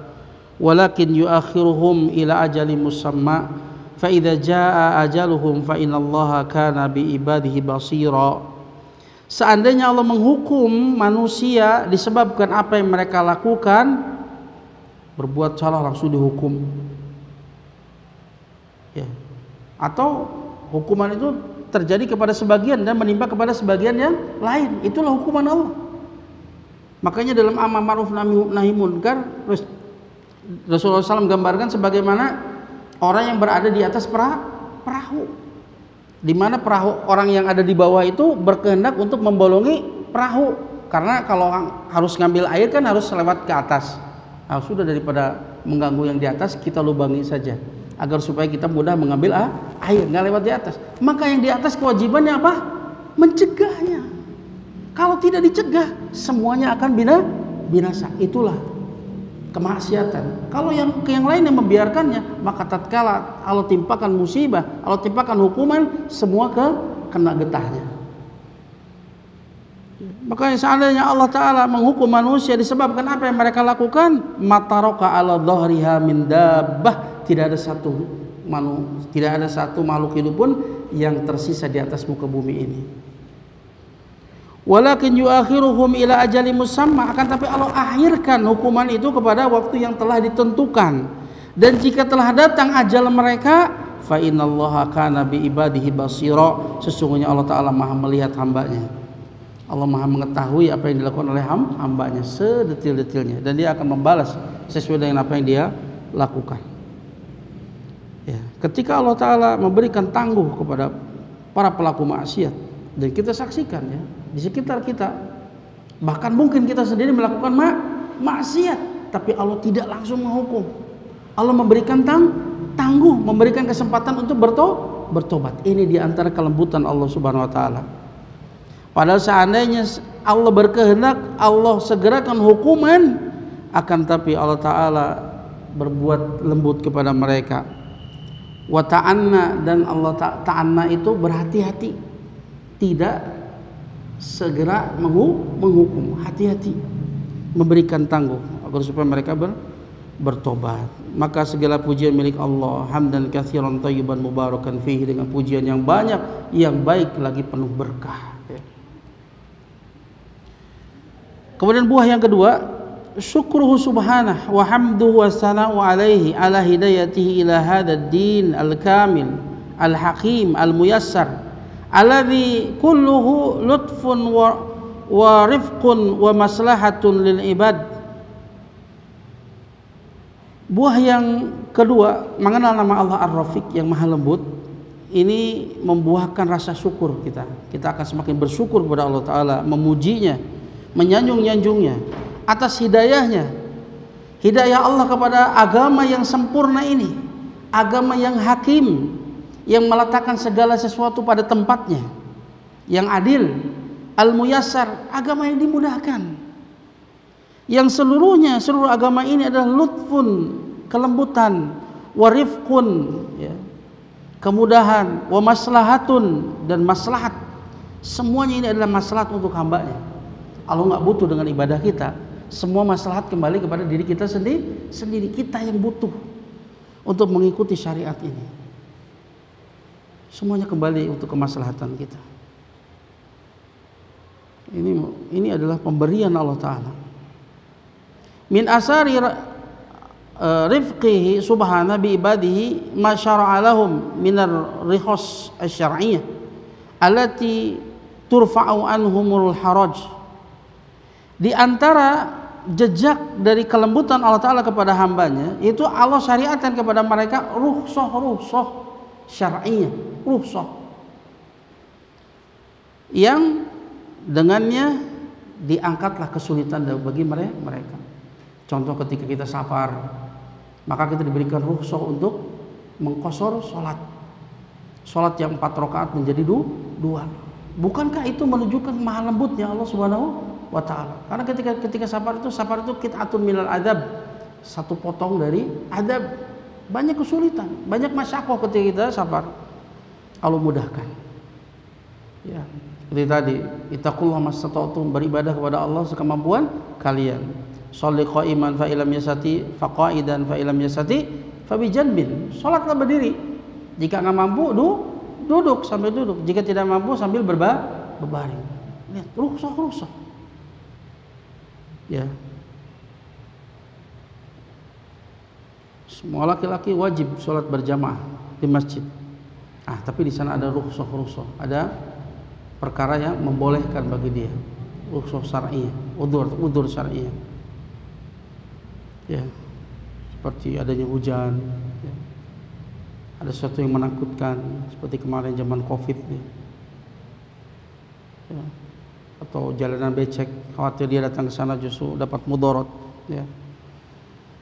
walakin yu'akhiruhum ila ajalin musamma fa idza jaa ajaluhum fa innallaha kana bi ibadihi basira. Seandainya Allah menghukum manusia disebabkan apa yang mereka lakukan, berbuat salah langsung dihukum, ya, atau hukuman itu terjadi kepada sebagian dan menimpa kepada sebagian yang lain, itulah hukuman Allah. Makanya dalam amar ma'ruf nahi munkar Rasulullah SAW gambarkan sebagaimana orang yang berada di atas perahu. di mana perahu orang yang ada di bawah itu berkehendak untuk membolongi perahu, karena kalau harus ngambil air kan harus lewat ke atas. Nah, sudah daripada mengganggu yang di atas, kita lubangi saja agar supaya kita mudah mengambil air, nggak lewat di atas. Maka yang di atas kewajibannya apa? Mencegahnya. Kalau tidak dicegah, semuanya akan binasa. Itulah kemaksiatan. Kalau yang lain yang membiarkannya, maka tatkala Allah timpakan musibah, Allah timpakan hukuman, semua kena getahnya. Makanya seandainya Allah Ta'ala menghukum manusia disebabkan apa yang mereka lakukan, mataroka ala dhahriha min dabbah, tidak ada satu makhluk hidup pun yang tersisa di atas muka bumi ini. Walakin yuakhiruhum ila ajali musamma, akan tapi Allah akhirkan hukuman itu kepada waktu yang telah ditentukan. Dan jika telah datang ajal mereka, fa innallaha kana bi ibadihi basira, sesungguhnya Allah Ta'ala Maha melihat hambanya. Allah Maha mengetahui apa yang dilakukan oleh hambanya sedetil-detilnya, dan Dia akan membalas sesuai dengan apa yang Dia lakukan. Ya, ketika Allah Ta'ala memberikan tangguh kepada para pelaku maksiat, dan kita saksikan ya di sekitar kita, bahkan mungkin kita sendiri melakukan maksiat, tapi Allah tidak langsung menghukum. Allah memberikan tangguh, memberikan kesempatan untuk bertobat. Ini diantara kelembutan Allah Subhanahu Wa Taala. Padahal seandainya Allah berkehendak, Allah segerakan hukuman, akan tapi Allah Ta'ala berbuat lembut kepada mereka. Wa ta'anna, dan Allah ta'anna itu berhati-hati, tidak segera menghukum, hati-hati, memberikan tangguh agar supaya mereka bertobat. Maka segala pujian milik Allah, hamdan katsiran thayyiban mubarakan fihi, dengan pujian yang banyak, yang baik lagi penuh berkah. Kemudian buah yang kedua, syukruhu subhanahu wa hamduhu wa sana'u alaihi ala hidayatihi ila hadzal din al-kamil al-hakim al-muyassar alladzi kulluhu lutfun wa rifqun wa maslahatun lil ibad. Buah yang kedua, mengenal nama Allah Ar-Rafiq yang maha lembut, ini membuahkan rasa syukur kita. Kita akan semakin bersyukur kepada Allah Ta'ala, memujinya, menyanjung-nyanjungnya atas hidayahnya, hidayah Allah kepada agama yang sempurna ini, agama yang hakim, yang meletakkan segala sesuatu pada tempatnya, yang adil, al-muyassar, agama yang dimudahkan, yang seluruh agama ini adalah lutfun, kelembutan, warifqun, ya, kemudahan, wa maslahatun, dan maslahat. Semuanya ini adalah maslahat untuk hambanya. Allah nggak butuh dengan ibadah kita, semua maslahat kembali kepada diri kita sendiri. Kita yang butuh untuk mengikuti syariat ini. Semuanya kembali untuk kemaslahatan kita. Ini adalah pemberian Allah Ta'ala. Min asari rifqihi subhanahu bi ibadihi ma syara'a lahum minar rikhas asy-syar'iyyah allati turfa'u anhumul haraj. Di antara jejak dari kelembutan Allah Ta'ala kepada hambanya, itu Allah syariatkan kepada mereka rukhsah syar'iyyah, rukhsah yang dengannya diangkatlah kesulitan bagi mereka. Contoh ketika kita safar, maka kita diberikan rukhsah untuk mengqashar salat yang 4 rakaat menjadi 2. Bukankah itu menunjukkan maha lembutnya Allah Subhanahu wa Ta'ala? Karena ketika safar itu qit'atun minal adab, satu potong dari adab. Banyak kesulitan, banyak masyakoh ketika kita safar, Allah mudahkan. Ya, seperti tadi, ittaqullaha mastata'tum, beribadah kepada Allah sekemampuan kalian. Sholli qa'iman fa ilam yasati fa qa'idan fa ilam yasati fa bi janbin. Salatlah berdiri. Jika enggak mampu duduk sambil duduk. Jika tidak mampu sambil berbaring. Lihat, rukhsah. Ya. Semua laki-laki wajib sholat berjamaah di masjid. Tapi di sana ada rukhsah, ada perkara yang membolehkan bagi dia, rukhsah syar'iyyah, udzur syar'iyyah. Ya, seperti adanya hujan, ya. Ada sesuatu yang menakutkan seperti kemarin zaman Covid ya. Atau jalanan becek, khawatir dia datang ke sana justru dapat mudarat ya,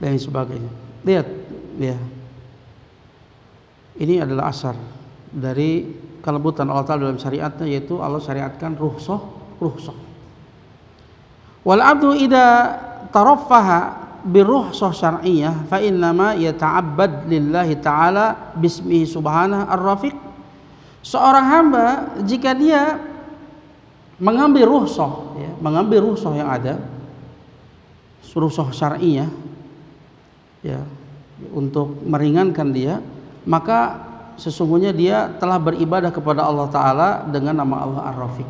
dan sebagainya. Lihat ya, ini adalah asar dari kelembutan Allah Ta'ala dalam syariatnya, yaitu Allah syariatkan rukhsah. Wal abdu idza taraffaha birukhsah syar'iyyah fa innama yata'abbad lillahi ta'ala bismihi subhanahu ar-rafiq. Seorang hamba jika dia mengambil rukhsah ya, mengambil rukhsah yang ada, rukhsah syar'iyyah ya, untuk meringankan dia, maka sesungguhnya dia telah beribadah kepada Allah Ta'ala dengan nama Allah Ar-Rafiq.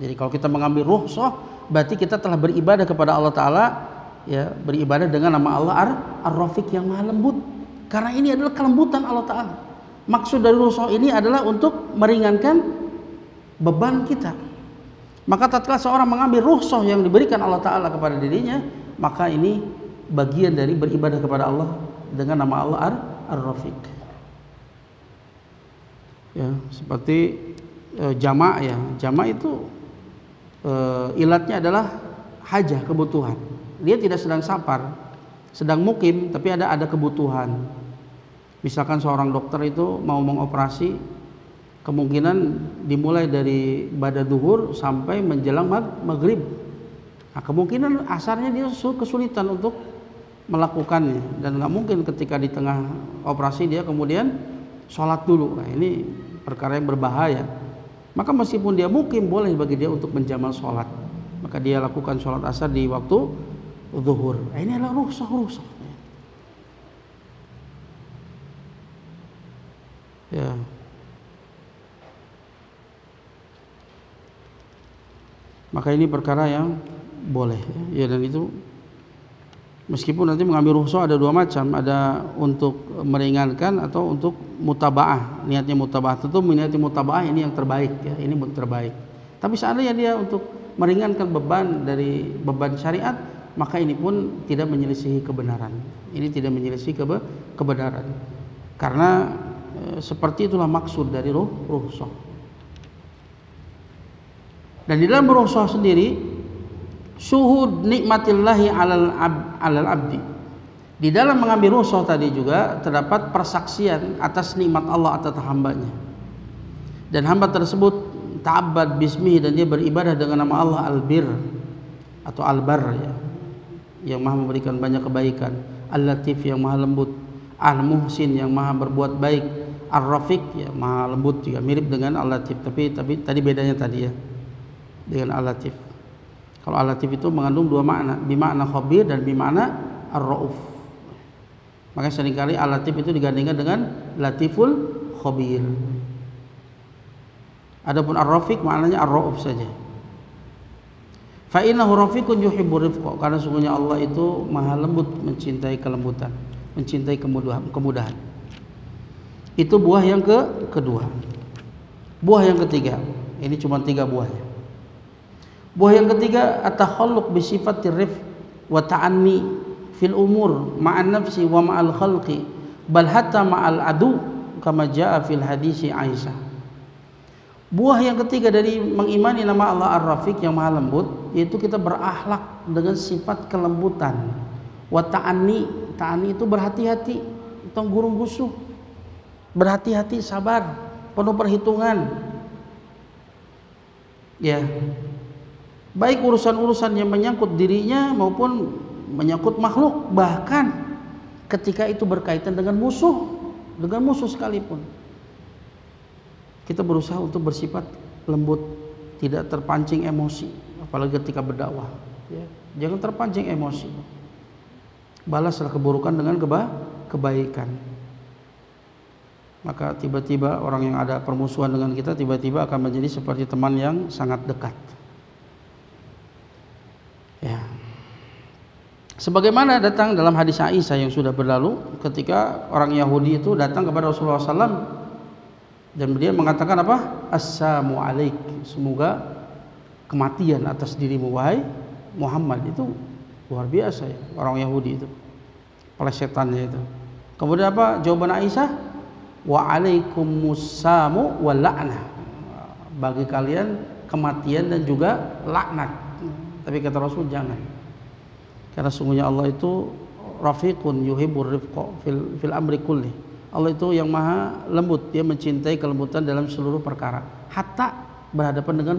Jadi kalau kita mengambil rukhsah, berarti kita telah beribadah kepada Allah Ta'ala ya, beribadah dengan nama Allah Ar-Rafiq yang maha lembut, karena ini adalah kelembutan Allah Ta'ala. Maksud dari rukhsah ini adalah untuk meringankan beban kita. Maka tatkala seorang mengambil rukhsah yang diberikan Allah Ta'ala kepada dirinya, maka ini bagian dari beribadah kepada Allah dengan nama Allah Ar-Rafiq ya. Seperti jama' ya, jama' itu ilatnya adalah hajah, kebutuhan. Dia tidak sedang safar, sedang mukim, tapi ada kebutuhan. Misalkan seorang dokter itu mau mengoperasi, kemungkinan dimulai dari ba'da zuhur sampai menjelang maghrib. Nah, kemungkinan asarnya dia kesulitan untuk melakukannya, dan nggak mungkin ketika di tengah operasi dia kemudian sholat dulu. Nah, ini perkara yang berbahaya. Maka meskipun dia mukim, boleh bagi dia untuk menjamal sholat, maka dia lakukan sholat asar di waktu zuhur. Nah, ini adalah rukhsah. Ya. Maka ini perkara yang boleh ya, dan itu meskipun nanti mengambil rukhsah ada dua macam, ada untuk meringankan atau untuk mutabaah. Niatnya mutabaah, tentu niatnya mutabaah ini yang terbaik ya, ini terbaik. Tapi seandainya dia untuk meringankan beban dari beban syariat, maka ini pun tidak menyelisihi kebenaran. Ini tidak menyelisihi kebenaran, karena seperti itulah maksud dari rukhsah. Dan di dalam rukhsah sendiri, syuhud nikmatillahi alal abdi. Di dalam mengambil rukhsah tadi juga terdapat persaksian atas nikmat Allah atas hambanya. Dan hamba tersebut ta'abbad bismihi, dan dia beribadah dengan nama Allah Al-Bir atau Al-Bar ya, yang maha memberikan banyak kebaikan, Al-Latif yang maha lembut, Al-Muhsin yang maha berbuat baik, Ar-Rafiq ya, maha lembut juga, mirip dengan Al-Latif, tapi tadi bedanya tadi ya dengan Al-Latif. Kalau Al-Latif itu mengandung dua makna, bimakna khabir dan bimakna ar-rauf. Maka seringkali Al-Latif itu digandingkan dengan Latiful Khabir. Adapun ar-rafiq maknanya ar-rauf saja. Fa innahu rafiqun yuhibbur rifqa, karena sungguhnya Allah itu maha lembut, mencintai kelembutan, mencintai kemudahan. Itu buah yang kedua. Buah yang ketiga, ini cuma 3 buahnya. Buah yang ketiga, at-takhalluq bi sifatir rifq wa ta'anni fil umur ma'an nafsi wa ma'al khalqi bal hatta ma'al adu kama jaa fil hadisi Aisyah. Buah yang ketiga dari mengimani nama Allah Ar-Rafiq yang maha lembut, yaitu kita berakhlak dengan sifat kelembutan. Wa ta'anni, ta'anni itu berhati-hati, itu gurung gusuh, berhati-hati, sabar, penuh perhitungan ya, baik urusan-urusan yang menyangkut dirinya maupun menyangkut makhluk, bahkan ketika itu berkaitan dengan musuh sekalipun. Kita berusaha untuk bersifat lembut, tidak terpancing emosi, apalagi ketika berdakwah ya. Jangan terpancing emosi, balaslah keburukan dengan kebaikan. Maka tiba-tiba orang yang ada permusuhan dengan kita tiba-tiba akan menjadi seperti teman yang sangat dekat ya. Sebagaimana datang dalam hadis Aisyah yang sudah berlalu, ketika orang Yahudi itu datang kepada Rasulullah SAW dan dia mengatakan apa? Assalamu alaik, semoga kematian atas dirimu wahai Muhammad. Itu luar biasa ya, orang Yahudi itu, pelesetannya itu. Kemudian apa jawaban Aisyah? wa alaikumussamu wal la'nah, bagi kalian kematian dan juga laknat. Tapi kata Rasul jangan, karena sungguhnya Allah itu rafiqun yuhibbur rifqa fil amri kulli. Allah itu yang maha lembut, dia mencintai kelembutan dalam seluruh perkara, hatta berhadapan dengan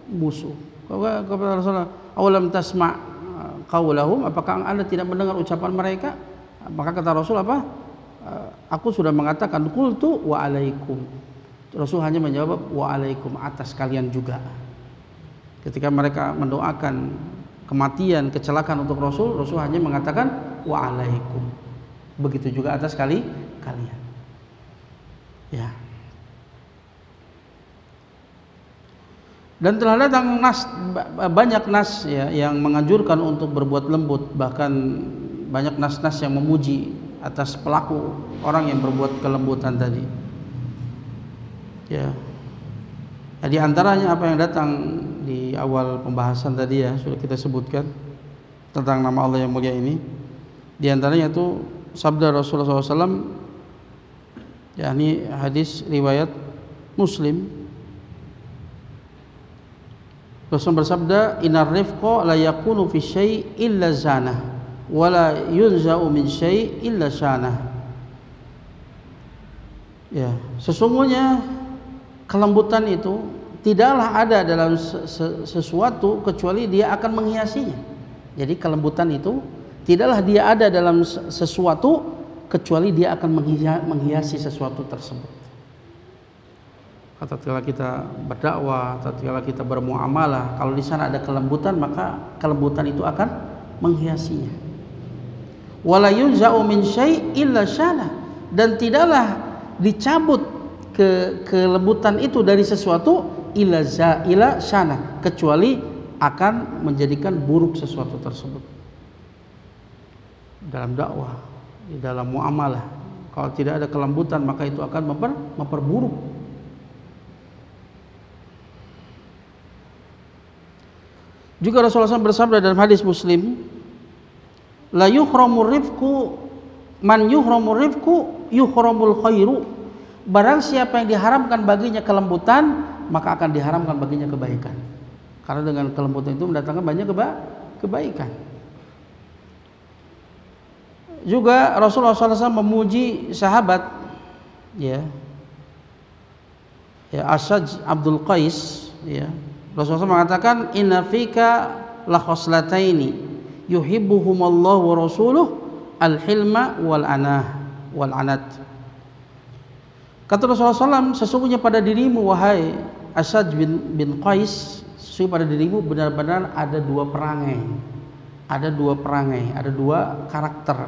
musuh. Kepada Rasulullah, awalam tasma' qaulahum, apakah Anda tidak mendengar ucapan mereka? Maka kata Rasul apa? Aku sudah mengatakan qultu wa alaikum. Rasul hanya menjawab wa alaikum, atas kalian juga. Ketika mereka mendoakan kematian, kecelakaan untuk Rasul, Rasul hanya mengatakan wa alaikum. Begitu juga atas kalian. Ya. Dan telah datang banyak nas ya, yang menganjurkan untuk berbuat lembut, bahkan banyak nas-nas yang memuji atas pelaku orang yang berbuat kelembutan tadi. Ya. Di antaranya apa yang datang di awal pembahasan tadi ya, sudah kita sebutkan tentang nama Allah yang mulia ini. Di antaranya itu sabda Rasulullah SAW, yakni hadis riwayat Muslim. Rasul bersabda, "Innar rifqa la yakunu fi syai' illa zanah, wa la yunza'u min syai' illa syanah." Ya, sesungguhnya kelembutan itu tidaklah ada dalam sesuatu kecuali dia akan menghiasinya. Jadi kelembutan itu tidaklah dia ada dalam sesuatu kecuali dia akan menghiasi sesuatu tersebut. Tatkala kita berdakwah, tatkala kita bermuamalah, kalau di sana ada kelembutan, maka kelembutan itu akan menghiasinya. Wala yunza'u min syai' illa syana, dan tidaklah dicabut kelembutan itu dari sesuatu illa syana, kecuali akan menjadikan buruk sesuatu tersebut. Dalam dakwah, di dalam muamalah, kalau tidak ada kelembutan maka itu akan memperburuk. Juga Rasulullah SAW bersabda dalam hadis Muslim, la yuhramur rifqu man yuhramur rifqu yuhramul khairu. Barang siapa yang diharamkan baginya kelembutan, maka akan diharamkan baginya kebaikan. Karena dengan kelembutan itu mendatangkan banyak kebaikan. Juga Rasulullah SAW memuji sahabat ya Asaj Abdul Qais ya. Rasulullah SAW mengatakan, inna fika la khoslataini yuhibbuhumallahu wa rasuluh al-hilma wal anat. Kata Rasulullah SAW, sesungguhnya pada dirimu wahai Asad bin Qais, sesungguhnya pada dirimu benar-benar ada dua perangai, ada dua karakter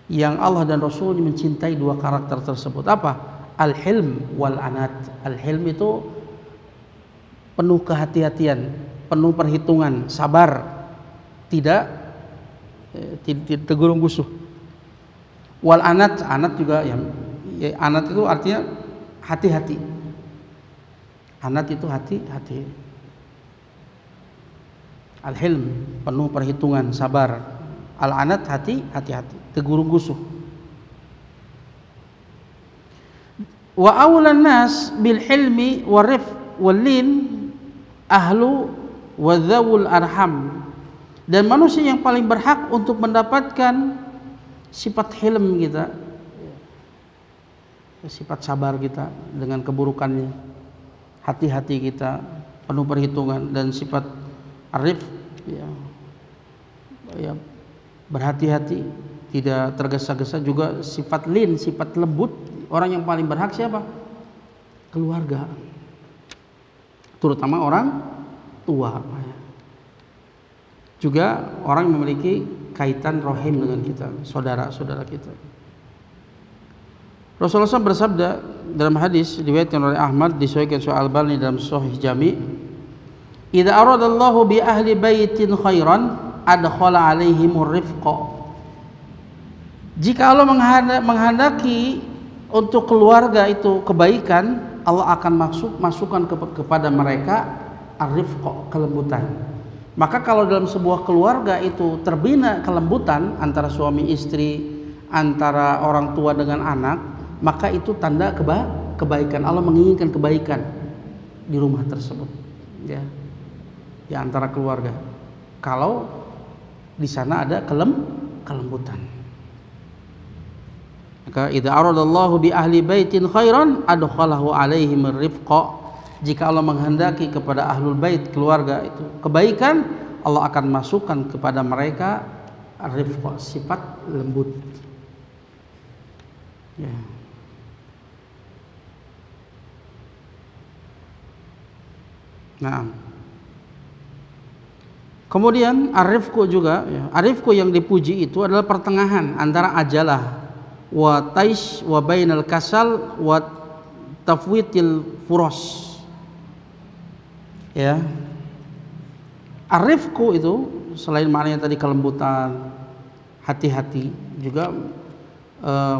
yang Allah dan Rasulnya mencintai. Dua karakter tersebut apa? Al-hilm wal anat. Al-hilm itu penuh kehati-hatian, penuh perhitungan, sabar, tidak tergurung gusuh. Wal anat juga yang anat itu artinya hati-hati. Anat itu hati-hati. Al-hilm penuh perhitungan, sabar. Al-anat hati-hati, tergurung gusuh. Wa awlan nas bil hilmi warif walin ahlu wa dzawul arham. Dan manusia yang paling berhak untuk mendapatkan sifat hilm kita, sifat sabar kita dengan keburukannya, hati-hati kita, penuh perhitungan, dan sifat arif ya berhati-hati, tidak tergesa-gesa. Juga sifat lin, sifat lembut. Orang yang paling berhak siapa? Keluarga, terutama orang tua. Juga orang yang memiliki kaitan rohim dengan kita, saudara-saudara kita. Rasulullah SAW bersabda dalam hadis diriwayatkan oleh Ahmad, disahihkan Syekh Al-Albani dalam Sahih Jami', "Idza aradallahu bi ahli baitin khairan adkhala alaihimur rifqa." Jika Allah menghendaki untuk keluarga itu kebaikan, Allah akan masukkan kepada mereka ar-rifqa, kelembutan. Maka kalau dalam sebuah keluarga itu terbina kelembutan antara suami istri, antara orang tua dengan anak, maka itu tanda kebaikan. Allah menginginkan kebaikan di rumah tersebut, ya, di antara keluarga. Kalau di sana ada kelembutan. Maka idza aradallahu bi ahli baitin khairan adkhalahu alaihim rifqa. Jika Allah menghendaki kepada ahlul bait, keluarga itu kebaikan, Allah akan masukkan kepada mereka rifqa, sifat lembut. Ya. Nah, kemudian arifku juga, ya, arifku yang dipuji itu adalah pertengahan antara ajalah wa taish wa bainal kasal wa tafwitil furos. Ya, arifku itu selain maknanya tadi kelembutan, hati-hati, juga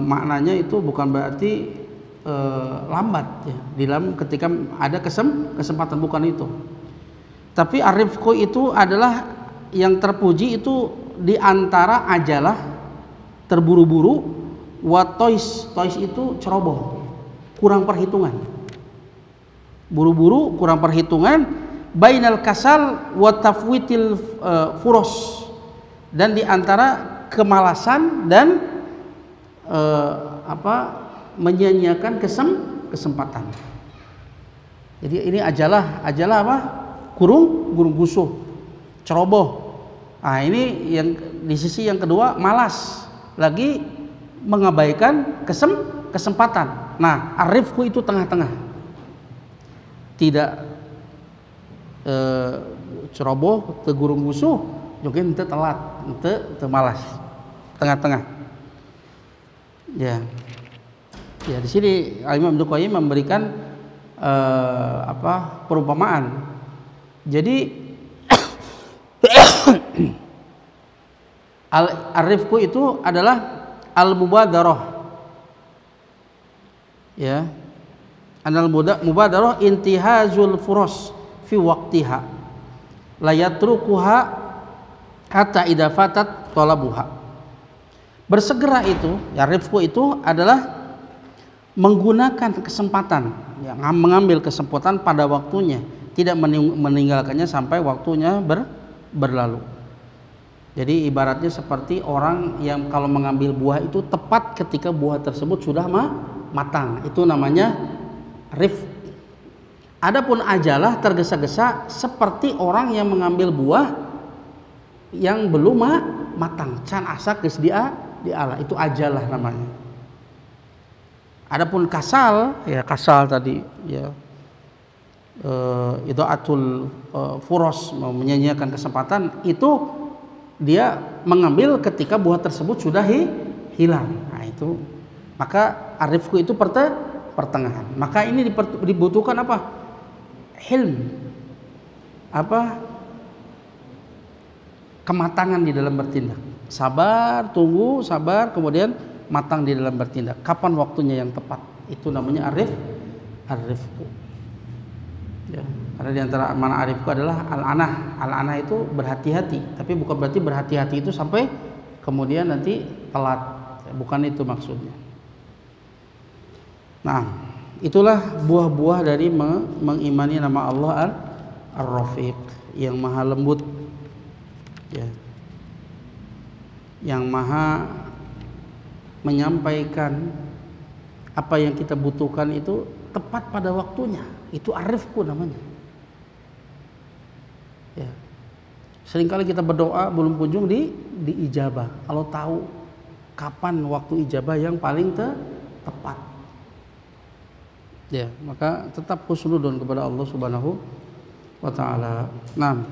maknanya itu bukan berarti lambat, ya, di dalam ketika ada kesempatan, bukan itu. Tapi arifku itu adalah yang terpuji itu di antara ajalah, terburu-buru, wa tois itu ceroboh, kurang perhitungan, buru-buru, kurang perhitungan, bainal kasal wa tafwitil furos, dan di antara kemalasan dan menyanyiakan kesempatan. Jadi ini ajalah apa? Kurung gusuh, ceroboh. Nah, ini yang di sisi yang kedua, malas, lagi mengabaikan kesempatan. Nah, arifku itu tengah-tengah, tidak ceroboh, teu gurung gusuh, juga ente telat, ente malas, tengah-tengah. Ya, ya, di sini Imam Ibnu Qayyim memberikan perumpamaan. Jadi al-arifku itu adalah al-mubadarah, ya, al-mubadarah intihazul furos fi waqtiha la yatrukuha hatta idza fatat talabuha. Bersegera itu, ya, rifku itu adalah menggunakan kesempatan, ya, mengambil kesempatan pada waktunya, tidak meninggalkannya sampai waktunya berlalu. Jadi ibaratnya seperti orang yang kalau mengambil buah itu tepat ketika buah tersebut sudah matang, itu namanya rif. Adapun ajalah, tergesa-gesa, seperti orang yang mengambil buah yang belum matang, can asak geus diala, itu ajalah namanya. Adapun kasal, ya, kasal tadi, ya, itu atul furos, menyanyiakan kesempatan, itu dia mengambil ketika buah tersebut sudah hilang. Nah, itu maka arifku itu pertengahan. Maka ini dibutuhkan apa? Hilm, kematangan di dalam bertindak, sabar, tunggu, sabar, kemudian matang di dalam bertindak. Kapan waktunya yang tepat? Itu namanya arifku. Ya, karena di antara mana arifku adalah al-anah. Al-anah itu berhati-hati, tapi bukan berarti berhati-hati itu sampai kemudian nanti telat. Ya, bukan itu maksudnya. Nah, itulah buah-buah dari mengimani nama Allah Ar-Rafiq, yang maha lembut, ya, yang maha menyampaikan apa yang kita butuhkan itu tepat pada waktunya. Itu arifku namanya. Ya. Seringkali kita berdoa belum kunjung diijabah. Allah tahu kapan waktu ijabah yang paling tepat. Ya, maka tetap husnudzon kepada Allah Subhanahu wa taala. Nah,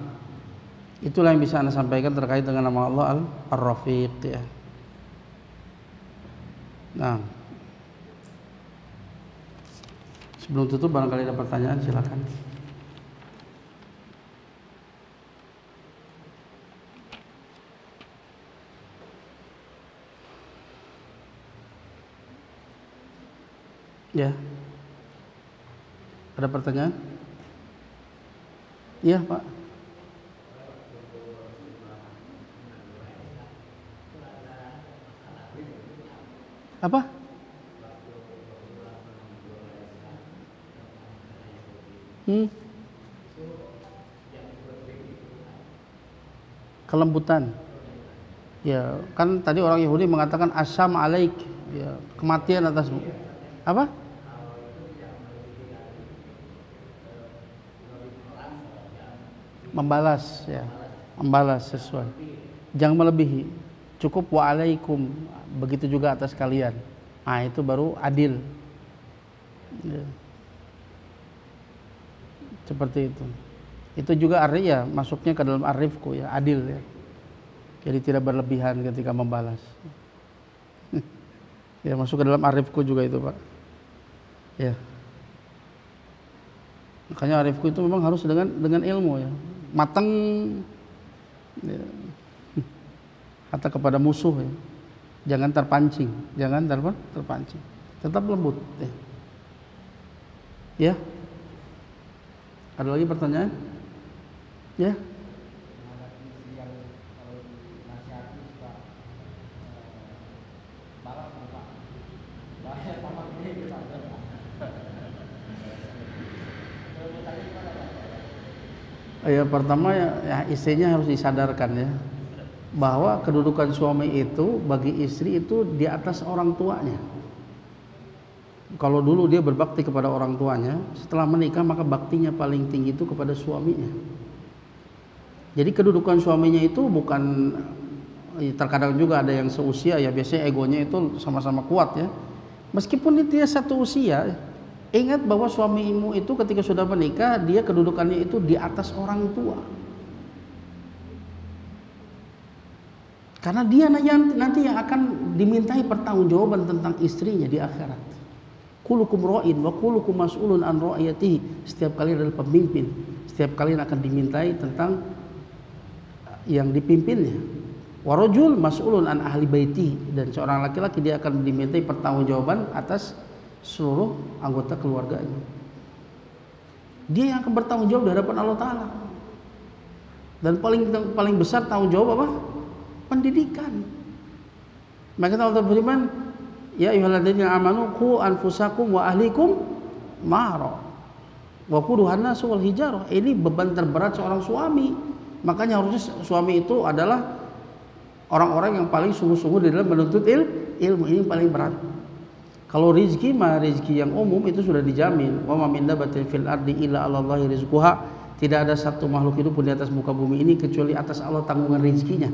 itulah yang bisa Anda sampaikan terkait dengan nama Allah Ar-Rafiq, ya. Nah, sebelum tutup barangkali ada pertanyaan, silakan. Ya. Ada pertanyaan? Iya, Pak. Apa? Kelembutan. Ya, kan tadi orang Yahudi mengatakan asyam alaik, ya, kematian atasmu. Apa? Membalas, ya. Membalas sesuai. Jangan melebihi. Cukup wa alaikum, begitu juga atas kalian. Nah, itu baru adil. Ya. Seperti itu. Itu juga ya masuknya ke dalam arifku, ya, adil, ya. Jadi tidak berlebihan ketika membalas. Ya, masuk ke dalam arifku juga itu, Pak. Ya. Makanya arifku itu memang harus dengan ilmu, ya. Matang, ya. Kata kepada musuh, ya. Jangan terpancing, terpancing. Tetap lembut, ya. Ya. Ada lagi pertanyaan? Ya. Ya, pertama ya istrinya harus disadarkan, ya, bahwa kedudukan suami itu bagi istri itu di atas orang tuanya. Kalau dulu dia berbakti kepada orang tuanya, setelah menikah maka baktinya paling tinggi itu kepada suaminya. Jadi kedudukan suaminya itu bukan, terkadang juga ada yang seusia, ya, biasanya egonya itu sama-sama kuat, ya. Meskipun dia satu usia, ingat bahwa suamimu itu ketika sudah menikah, dia kedudukannya itu di atas orang tua. Karena dia nanti yang akan dimintai pertanggungjawaban tentang istrinya di akhirat. Kulukum ra'in wa kulukum mas'ulun an ra'iyatihi. Setiap kalian adalah pemimpin. Setiap kalian akan dimintai tentang yang dipimpinnya. Wa rajul mas'ulun an ahli baiti. Dan seorang laki-laki dia akan dimintai pertanggungjawaban atas seluruh anggota keluarganya. Dia yang akan bertanggung jawab di hadapan Allah Ta'ala. Dan paling besar tanggung jawab apa? Pendidikan. Maka Allah berfirman, ya ayyuhalladzina amanu qu anfusakum wa ahlikum nara wa quduhan nasu wal hijarah. Ini beban terberat seorang suami. Makanya harusnya suami itu adalah orang-orang yang paling sungguh-sungguh di dalam menuntut ilmu. Ini paling berat. Kalau rizki yang umum itu sudah dijamin. Wa ma min dabatin fil ardi illa 'alallahi rizquha. Tidak ada satu makhluk hidup pun di atas muka bumi ini kecuali atas Allah tanggungan rizkinya.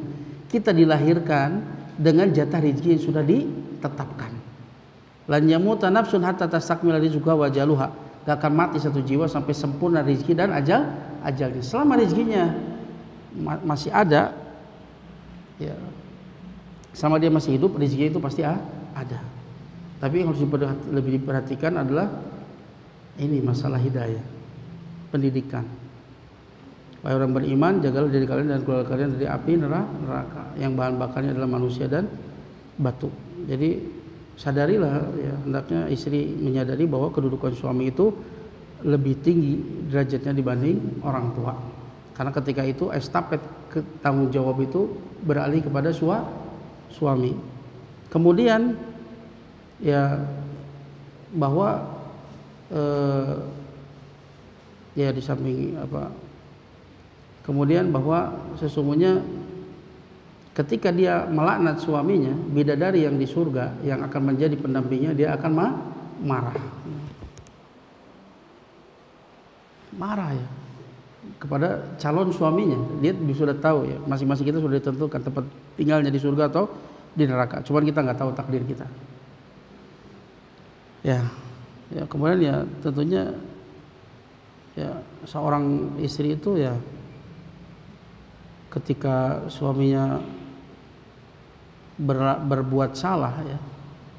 Kita dilahirkan dengan jatah rizki yang sudah ditetapkan. Lan yamuta nafsun hatta tastakmila rizqa wa ajaluha. Gak akan mati satu jiwa sampai sempurna rizki dan ajalnya. Selama rizkinya masih ada, ya, sama dia masih hidup, rizki itu pasti ada. Tapi yang harus lebih diperhatikan adalah ini masalah hidayah, pendidikan. Wahai orang beriman, jagalah diri kalian dan keluarga kalian dari api neraka yang bahan bakarnya adalah manusia dan batu. Jadi sadarilah, ya, hendaknya istri menyadari bahwa kedudukan suami itu lebih tinggi derajatnya dibanding orang tua. Karena ketika itu estafet tanggung jawab itu beralih kepada suami. Kemudian, ya, bahwa ya di samping apa? Kemudian bahwa sesungguhnya ketika dia melaknat suaminya, bidadari yang di surga yang akan menjadi pendampingnya, dia akan marah, ya, kepada calon suaminya. Dia sudah tahu, ya, masing-masing kita sudah ditentukan tempat tinggalnya di surga atau di neraka. Cuman kita nggak tahu takdir kita. Ya, kemudian ya tentunya, ya, seorang istri itu, ya, ketika suaminya berbuat salah, ya,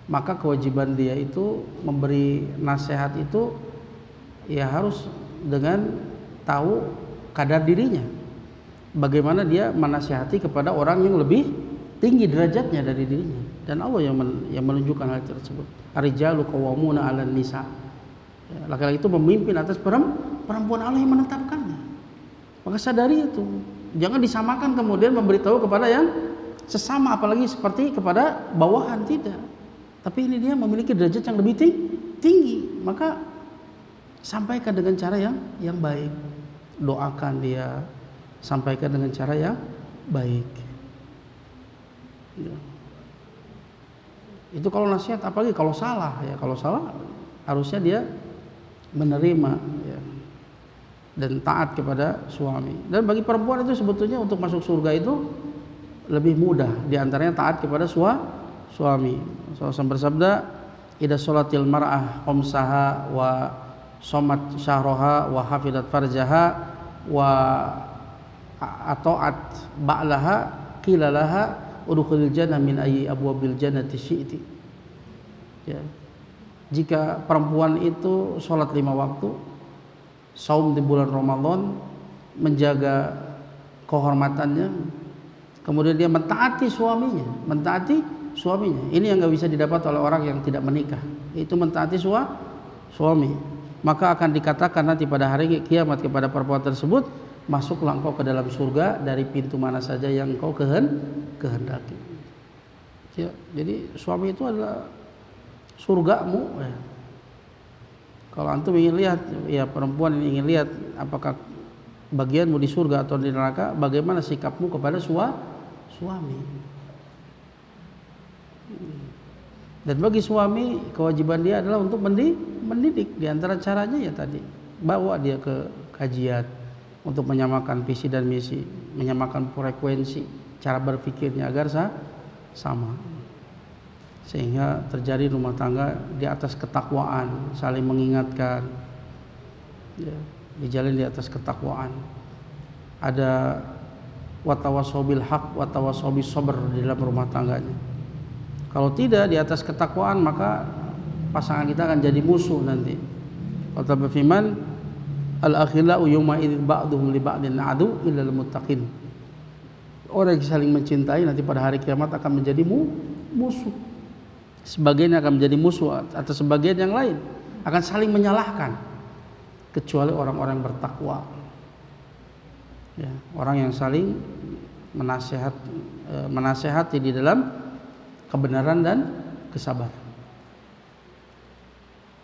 maka kewajiban dia itu memberi nasihat itu, ya, harus dengan tahu kadar dirinya. Bagaimana dia menasihati kepada orang yang lebih tinggi derajatnya dari dirinya. Dan Allah yang menunjukkan hal tersebut. Ar-rijalu qawwamuna 'alan nisa. Ya, laki-laki itu memimpin atas perempuan, Allah yang menetapkannya. Maka sadari itu. Jangan disamakan kemudian memberitahu kepada yang sesama, apalagi seperti kepada bawahan, tidak. Tapi ini dia memiliki derajat yang lebih tinggi. Maka sampaikan dengan cara yang baik. Doakan dia, sampaikan dengan cara yang baik. Ya. Itu kalau nasihat, apalagi kalau salah ya. Kalau salah harusnya dia menerima ya, dan taat kepada suami. Dan bagi perempuan itu sebetulnya untuk masuk surga itu lebih mudah, diantaranya taat kepada suami. Rasulullah bersabda, "Idza sholatil mar'ah khamsaha wa shomat syahroha wa hafidat farjaha wa ato'at ba'laha qila laha udkhulil jannah min ayyi abwabil jannati syi'ti." Ya. Jika perempuan itu sholat 5 waktu, saum di bulan Ramadan, menjaga kehormatannya, kemudian dia mentaati suaminya. Ini yang nggak bisa didapat oleh orang yang tidak menikah. Itu mentaati suami. Maka akan dikatakan nanti pada hari kiamat kepada perempuan tersebut, masuklah engkau ke dalam surga dari pintu mana saja yang engkau kehendaki. Ya, jadi suami itu adalah surgamu. Ya. Kalau antum ingin lihat, ya perempuan ini ingin lihat apakah bagianmu di surga atau di neraka, bagaimana sikapmu kepada suami. Dan bagi suami kewajiban dia adalah untuk mendidik. Di antara caranya ya tadi, bawa dia ke kajian untuk menyamakan visi dan misi, menyamakan frekuensi cara berpikirnya agar sama, sehingga terjadi rumah tangga di atas ketakwaan, saling mengingatkan ya, dijalin di atas ketakwaan. Ada watawasobil haq watawasobil sabr di dalam rumah tangganya. Kalau tidak di atas ketakwaan, maka pasangan kita akan jadi musuh nanti. Allah berfirman, al-akhillau yawma idzin ba'duhum li ba'din adu illal muttaqin. Orang yang saling mencintai nanti pada hari kiamat akan menjadi musuh. Sebagian akan menjadi musuh atau sebagian yang lain akan saling menyalahkan, kecuali orang-orang bertakwa. Ya, orang yang saling menasehati di dalam kebenaran dan kesabaran.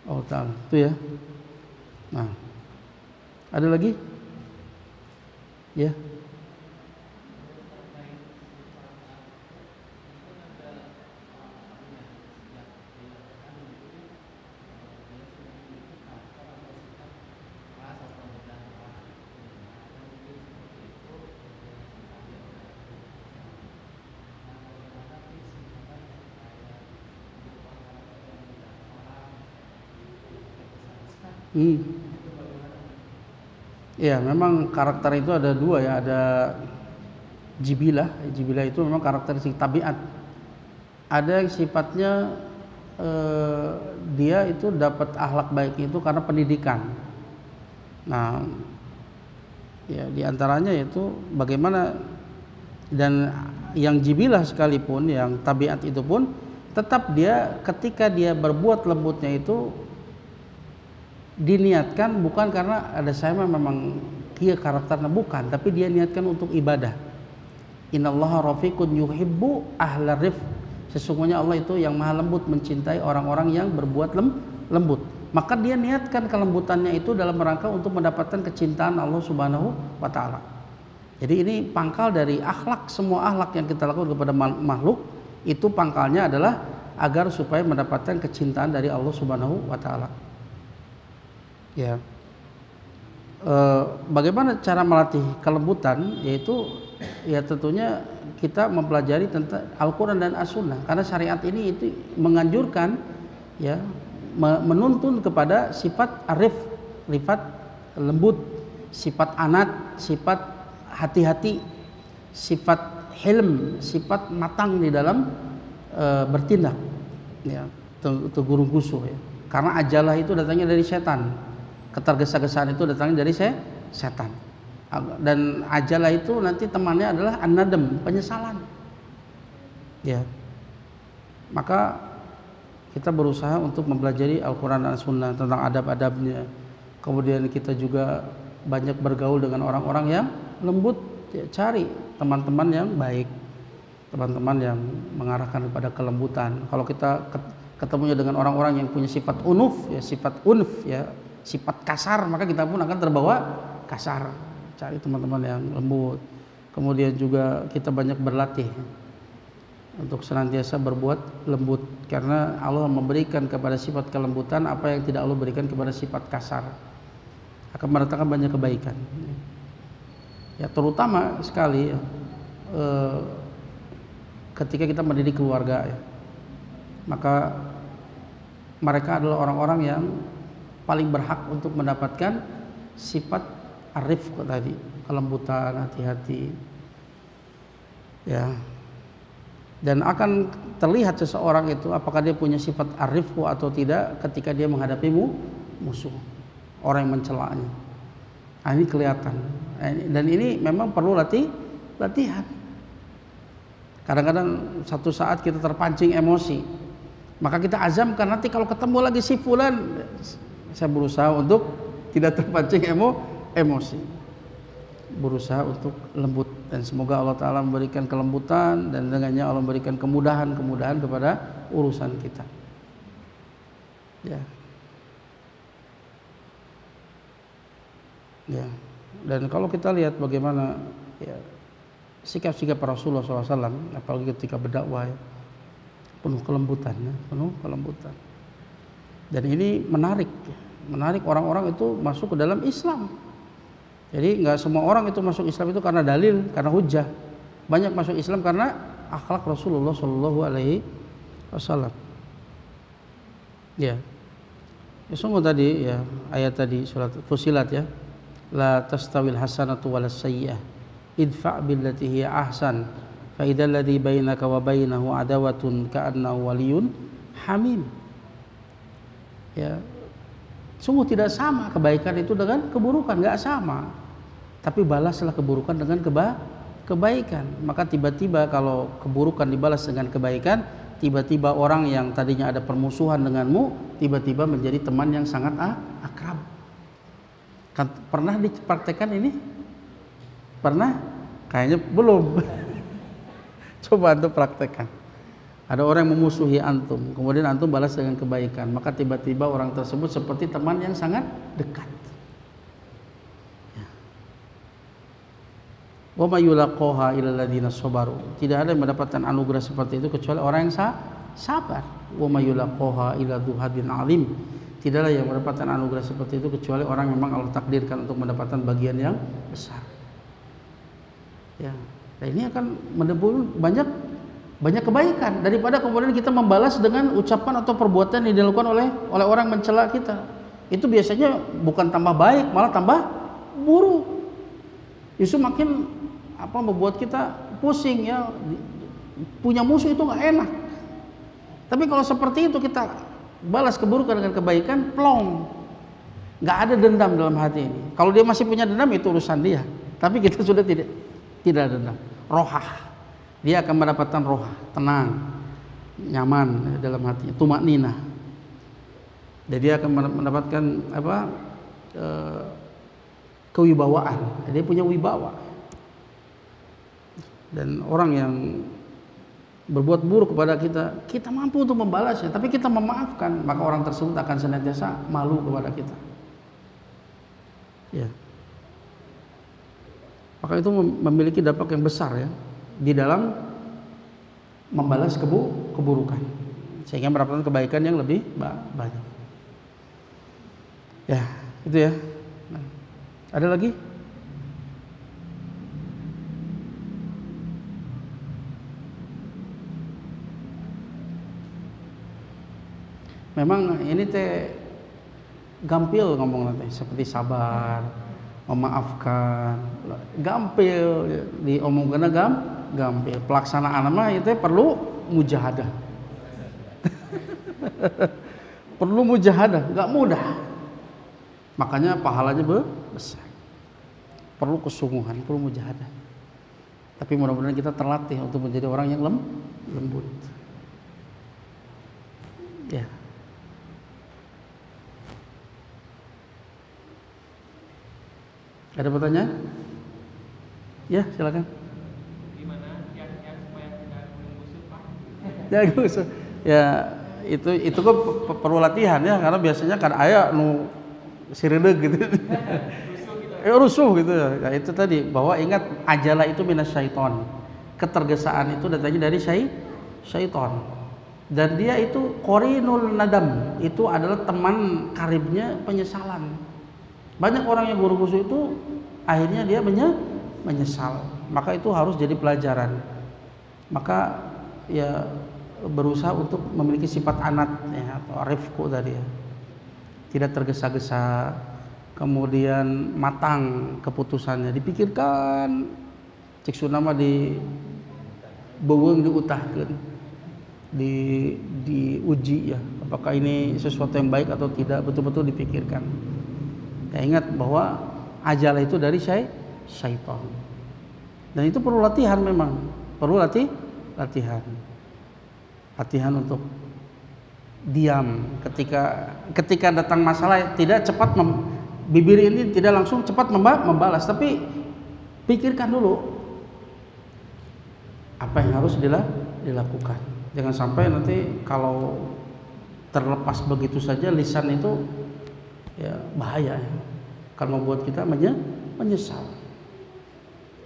Oh ta'ala, itu ya. Nah, ada lagi? Ya. Ya, memang karakter itu ada dua ya, ada jibilah. Jibilah itu memang karakteristik tabiat. Ada yang sifatnya dia itu dapat akhlak baik itu karena pendidikan. Nah, ya diantaranya itu bagaimana, dan yang jibilah sekalipun, yang tabiat itu pun tetap dia ketika dia berbuat lembutnya itu diniatkan bukan karena ada saya memang kia karakternya, bukan, tapi dia niatkan untuk ibadah. Innallaha rafiqun yuhibbu ahlar rifq. Sesungguhnya Allah itu yang maha lembut, mencintai orang-orang yang berbuat lembut. Maka dia niatkan kelembutannya itu dalam rangka untuk mendapatkan kecintaan Allah Subhanahu wa taala. Jadi ini pangkal dari akhlak, semua akhlak yang kita lakukan kepada makhluk itu pangkalnya adalah agar supaya mendapatkan kecintaan dari Allah Subhanahu wa taala. Ya, bagaimana cara melatih kelembutan? Yaitu ya tentunya kita mempelajari tentang Al-Quran dan As-Sunnah, karena syariat ini itu menganjurkan ya, menuntun kepada sifat arif, sifat lembut, sifat anat, sifat hati-hati, sifat hilm, sifat matang di dalam bertindak ya, tegurung gusuh ya. Karena ajalah itu datangnya dari setan. Ketergesa-gesaan itu datangnya dari setan. Dan ajalah itu nanti temannya adalah an-nadam, penyesalan. Ya. Maka kita berusaha untuk mempelajari Al-Quran dan Sunnah tentang adab-adabnya. Kemudian kita juga banyak bergaul dengan orang-orang yang lembut. Ya, cari teman-teman yang baik, teman-teman yang mengarahkan kepada kelembutan. Kalau kita ketemunya dengan orang-orang yang punya sifat unuf, ya sifat unf, ya sifat kasar, maka kita pun akan terbawa kasar. Cari teman-teman yang lembut. Kemudian juga kita banyak berlatih untuk senantiasa berbuat lembut, karena Allah memberikan kepada sifat kelembutan apa yang tidak Allah berikan kepada sifat kasar, akan mendatangkan banyak kebaikan. Ya, terutama sekali ketika kita mendidik keluarga, ya, maka mereka adalah orang-orang yang paling berhak untuk mendapatkan sifat arif tadi, kelembutan, hati-hati, ya. Dan akan terlihat seseorang itu apakah dia punya sifat arifku atau tidak ketika dia menghadapi musuh, orang yang mencelanya. Nah, ini kelihatan. Dan ini memang perlu latihan. Kadang-kadang satu saat kita terpancing emosi, maka kita azamkan nanti kalau ketemu lagi si fulan, saya berusaha untuk tidak terpancing emosi, berusaha untuk lembut, dan semoga Allah Ta'ala memberikan kelembutan dan dengannya Allah memberikan kemudahan kepada urusan kita, ya. Dan kalau kita lihat bagaimana, ya, sikap-sikap Rasulullah SAW, apalagi ketika berdakwah, ya, penuh kelembutan, ya, penuh kelembutan. Dan ini menarik orang-orang itu masuk ke dalam Islam. Jadi nggak semua orang itu masuk Islam itu karena dalil, karena hujah. Banyak masuk Islam karena akhlak Rasulullah Shallallahu Alaihi Wasallam. Ya, sungguh tadi, ya, ayat tadi surat Fusilat, ya, la tastawil hasanatu walas sayyi'ah idfa' billati hiya ahsan fa idzal ladzi bainaka wa bainahu adawatun ka'annahu waliyyun hamim. Ya, sungguh tidak sama kebaikan itu dengan keburukan, nggak sama. Tapi balaslah keburukan dengan kebaikan. Maka tiba-tiba kalau keburukan dibalas dengan kebaikan, tiba-tiba orang yang tadinya ada permusuhan denganmu, tiba-tiba menjadi teman yang sangat akrab. Kan, pernah dipraktekkan ini? Pernah? Kayaknya belum. Coba antum praktekkan. Ada orang yang memusuhi antum, kemudian antum balas dengan kebaikan, maka tiba-tiba orang tersebut seperti teman yang sangat dekat. Wa may yulaqaha illal ladzina sabaru. Tidak ada yang mendapatkan anugerah seperti itu kecuali orang yang sabar. Wa may yulaqaha illa dzu hadin alim. Tidaklah yang mendapatkan anugerah seperti itu kecuali orang yang memang Allah takdirkan untuk mendapatkan bagian yang besar. Ya, dan ini akan mendapatkan banyak kebaikan daripada kemudian kita membalas dengan ucapan atau perbuatan yang dilakukan oleh orang mencela kita. Itu biasanya bukan tambah baik, malah tambah buruk. Justru makin membuat kita pusing, ya. Punya musuh itu nggak enak. Tapi kalau seperti itu kita balas keburukan dengan kebaikan, plong, nggak ada dendam dalam hati ini. Kalau dia masih punya dendam itu urusan dia. Tapi kita sudah tidak ada dendam. Rohah, dia akan mendapatkan rohah, tenang, nyaman dalam hatinya, tumakninah. Dan dia akan mendapatkan kewibawaan. Dia punya wibawa. Dan orang yang berbuat buruk kepada kita, kita mampu untuk membalasnya, tapi kita memaafkan, maka orang tersebut akan senantiasa malu kepada kita. Ya. Maka itu memiliki dampak yang besar, ya, di dalam membalas keburukan, sehingga mendapatkan kebaikan yang lebih banyak. Ya, itu ya. Nah, ada lagi? Memang ini gampil ngomong nanti, seperti sabar, memaafkan, gampil diomongkan, gampil. Pelaksanaan mah itu perlu mujahadah. Perlu mujahadah, nggak mudah. Makanya pahalanya besar. Perlu kesungguhan, perlu mujahadah. Tapi mudah-mudahan kita terlatih untuk menjadi orang yang lembut. Ya. Ada pertanyaan? Ya, silakan. Gimana yang supaya tidak musuh, Pak? Ya, musuh. Ya, itu kok perlu latihan, ya, karena biasanya kan ayah siredeg gitu. Rusuh gitu. Rusuh gitu. Ya, itu tadi bahwa ingat ajalah itu minasyaiton. Ketergesaan itu datangnya dari syaiton. Dan dia itu qarinul nadam, itu adalah teman karibnya penyesalan. Banyak orang yang guru-guru itu akhirnya dia menyesal. Maka itu harus jadi pelajaran. Maka ya berusaha untuk memiliki sifat anat ya, atau rifqu tadi ya. Tidak tergesa-gesa, kemudian matang keputusannya, dipikirkan cek sunama di beuweung diutahkeun, diuji ya, apakah ini sesuatu yang baik atau tidak, betul-betul dipikirkan. Ya, ingat bahwa ajalah itu dari syaitan. Dan itu perlu latihan, memang perlu latihan untuk diam ketika datang masalah. Tidak cepat bibir ini tidak langsung cepat membalas, tapi pikirkan dulu apa yang harus dilakukan. Jangan sampai nanti kalau terlepas begitu saja lisan itu ya bahaya ya. Akan membuat kita menyesal.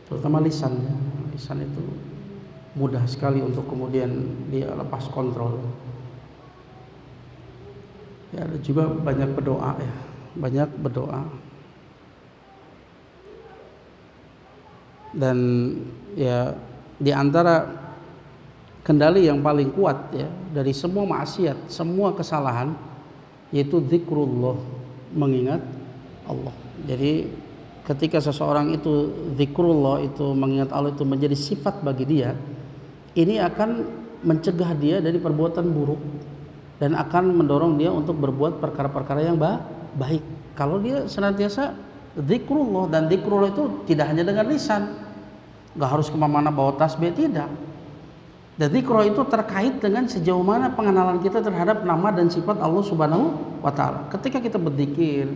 Terutama lisan ya. Lisan itu mudah sekali untuk kemudian dia lepas kontrol. Ya, ada juga banyak berdoa ya, banyak berdoa. Dan ya di antara kendali yang paling kuat ya dari semua maksiat, semua kesalahan, yaitu zikrullah, mengingat Allah. Jadi ketika seseorang itu zikrullah, itu mengingat Allah, itu menjadi sifat bagi dia, ini akan mencegah dia dari perbuatan buruk dan akan mendorong dia untuk berbuat perkara-perkara yang baik. Kalau dia senantiasa zikrullah, dan zikrullah itu tidak hanya dengan lisan, nggak harus kemana-mana bawa tasbih, tidak. Dan zikrullah itu terkait dengan sejauh mana pengenalan kita terhadap nama dan sifat Allah Subhanahu wa Ta'ala. Ketika kita berzikir,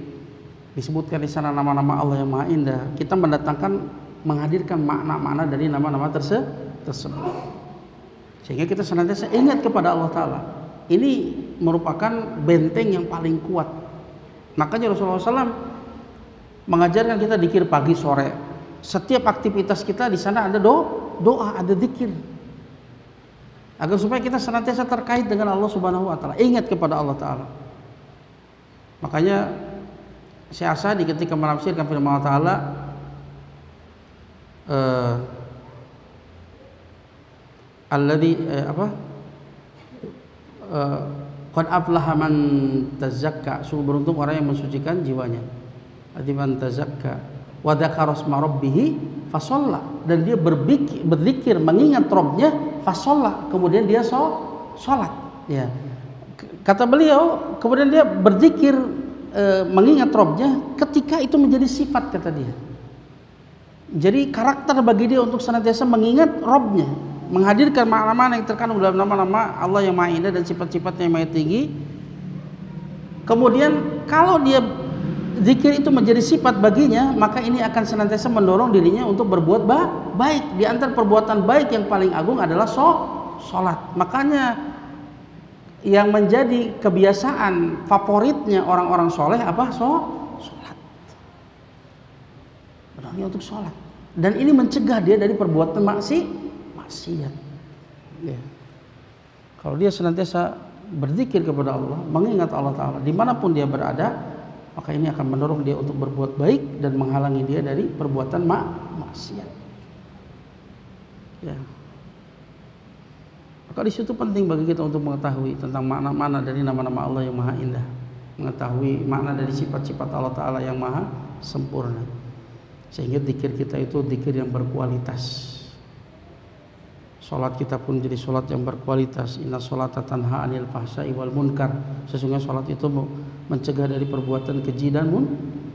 disebutkan di sana nama-nama Allah yang Maha Indah, kita menghadirkan makna-makna dari nama-nama tersebut, sehingga kita senantiasa ingat kepada Allah Ta'ala. Ini merupakan benteng yang paling kuat. Makanya Rasulullah SAW mengajarkan kita zikir pagi sore. Setiap aktivitas kita di sana ada doa, ada zikir, agar supaya kita senantiasa terkait dengan Allah Subhanahu wa Ta'ala, ingat kepada Allah Ta'ala. Makanya Syekh Asadi ketika menafsirkan firman Allah Ta'ala, qad aflaha man tazakka, sungguh beruntung orang yang mensucikan jiwanya. Arti man tazakka wa dzakara asma rabbih fasalla, dan dia berzikir mengingat Rabbnya, fasalla, kemudian dia salat ya. Kata beliau, kemudian dia berzikir mengingat Rabbnya ketika itu menjadi sifat, kata dia. Jadi karakter bagi dia untuk senantiasa mengingat Rabbnya, menghadirkan makna-makna yang terkandung dalam nama-nama Allah yang Maha Indah dan sifat-sifatnya yang Maha Tinggi. Kemudian kalau dia zikir itu menjadi sifat baginya, maka ini akan senantiasa mendorong dirinya untuk berbuat baik. Di antara perbuatan baik yang paling agung adalah sholat. Makanya yang menjadi kebiasaan favoritnya orang-orang soleh apa? Sholat. Berarti untuk sholat. Dan ini mencegah dia dari perbuatan maksiat. Ya. Kalau dia senantiasa berzikir kepada Allah, mengingat Allah Ta'ala dimanapun dia berada, maka ini akan mendorong dia untuk berbuat baik dan menghalangi dia dari perbuatan maksiat. Ya. Maka di situ penting bagi kita untuk mengetahui tentang makna-makna dari nama-nama Allah yang Maha Indah, mengetahui makna dari sifat-sifat Allah Ta'ala yang Maha sempurna, sehingga zikir kita itu zikir yang berkualitas. Salat kita pun jadi salat yang berkualitas. Inna sholata tanha 'anil fahsya'i wal munkar. Sesungguhnya salat itu mencegah dari perbuatan keji dan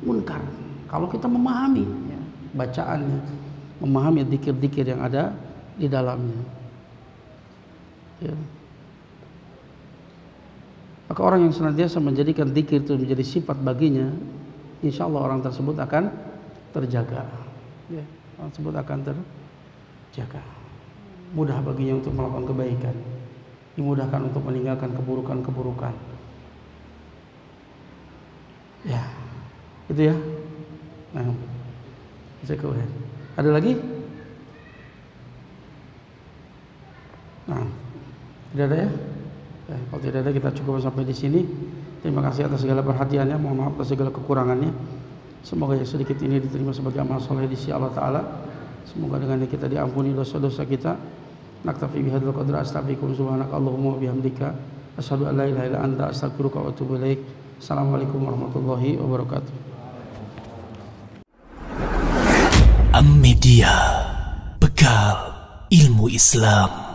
munkar. Kalau kita memahami ya, bacaannya, memahami zikir-zikir yang ada di dalamnya. Ya. Maka orang yang senantiasa menjadikan zikir itu menjadi sifat baginya, insya Allah orang tersebut akan terjaga. Ya, orang tersebut akan terjaga. Mudah baginya untuk melakukan kebaikan, dimudahkan untuk meninggalkan keburukan-keburukan. Ya, Itu ya. Nah, ada lagi? Nah, tidak ada ya? Kalau tidak ada kita cukup sampai di sini. Terima kasih atas segala perhatiannya. Mohon maaf atas segala kekurangannya. Semoga yang sedikit ini diterima sebagai amal soleh di sisi Allah Ta'ala. Semoga dengan ini kita diampuni dosa-dosa kita. Naktafi bihadzal qadri astaghfiruka subhanaka Allahumma wa bihamdika asyhadu an la ilaha illa anta astaghfiruka wa atubu ilaik. Assalamualaikum warahmatullahi wabarakatuh. Am Media, bekal ilmu Islam.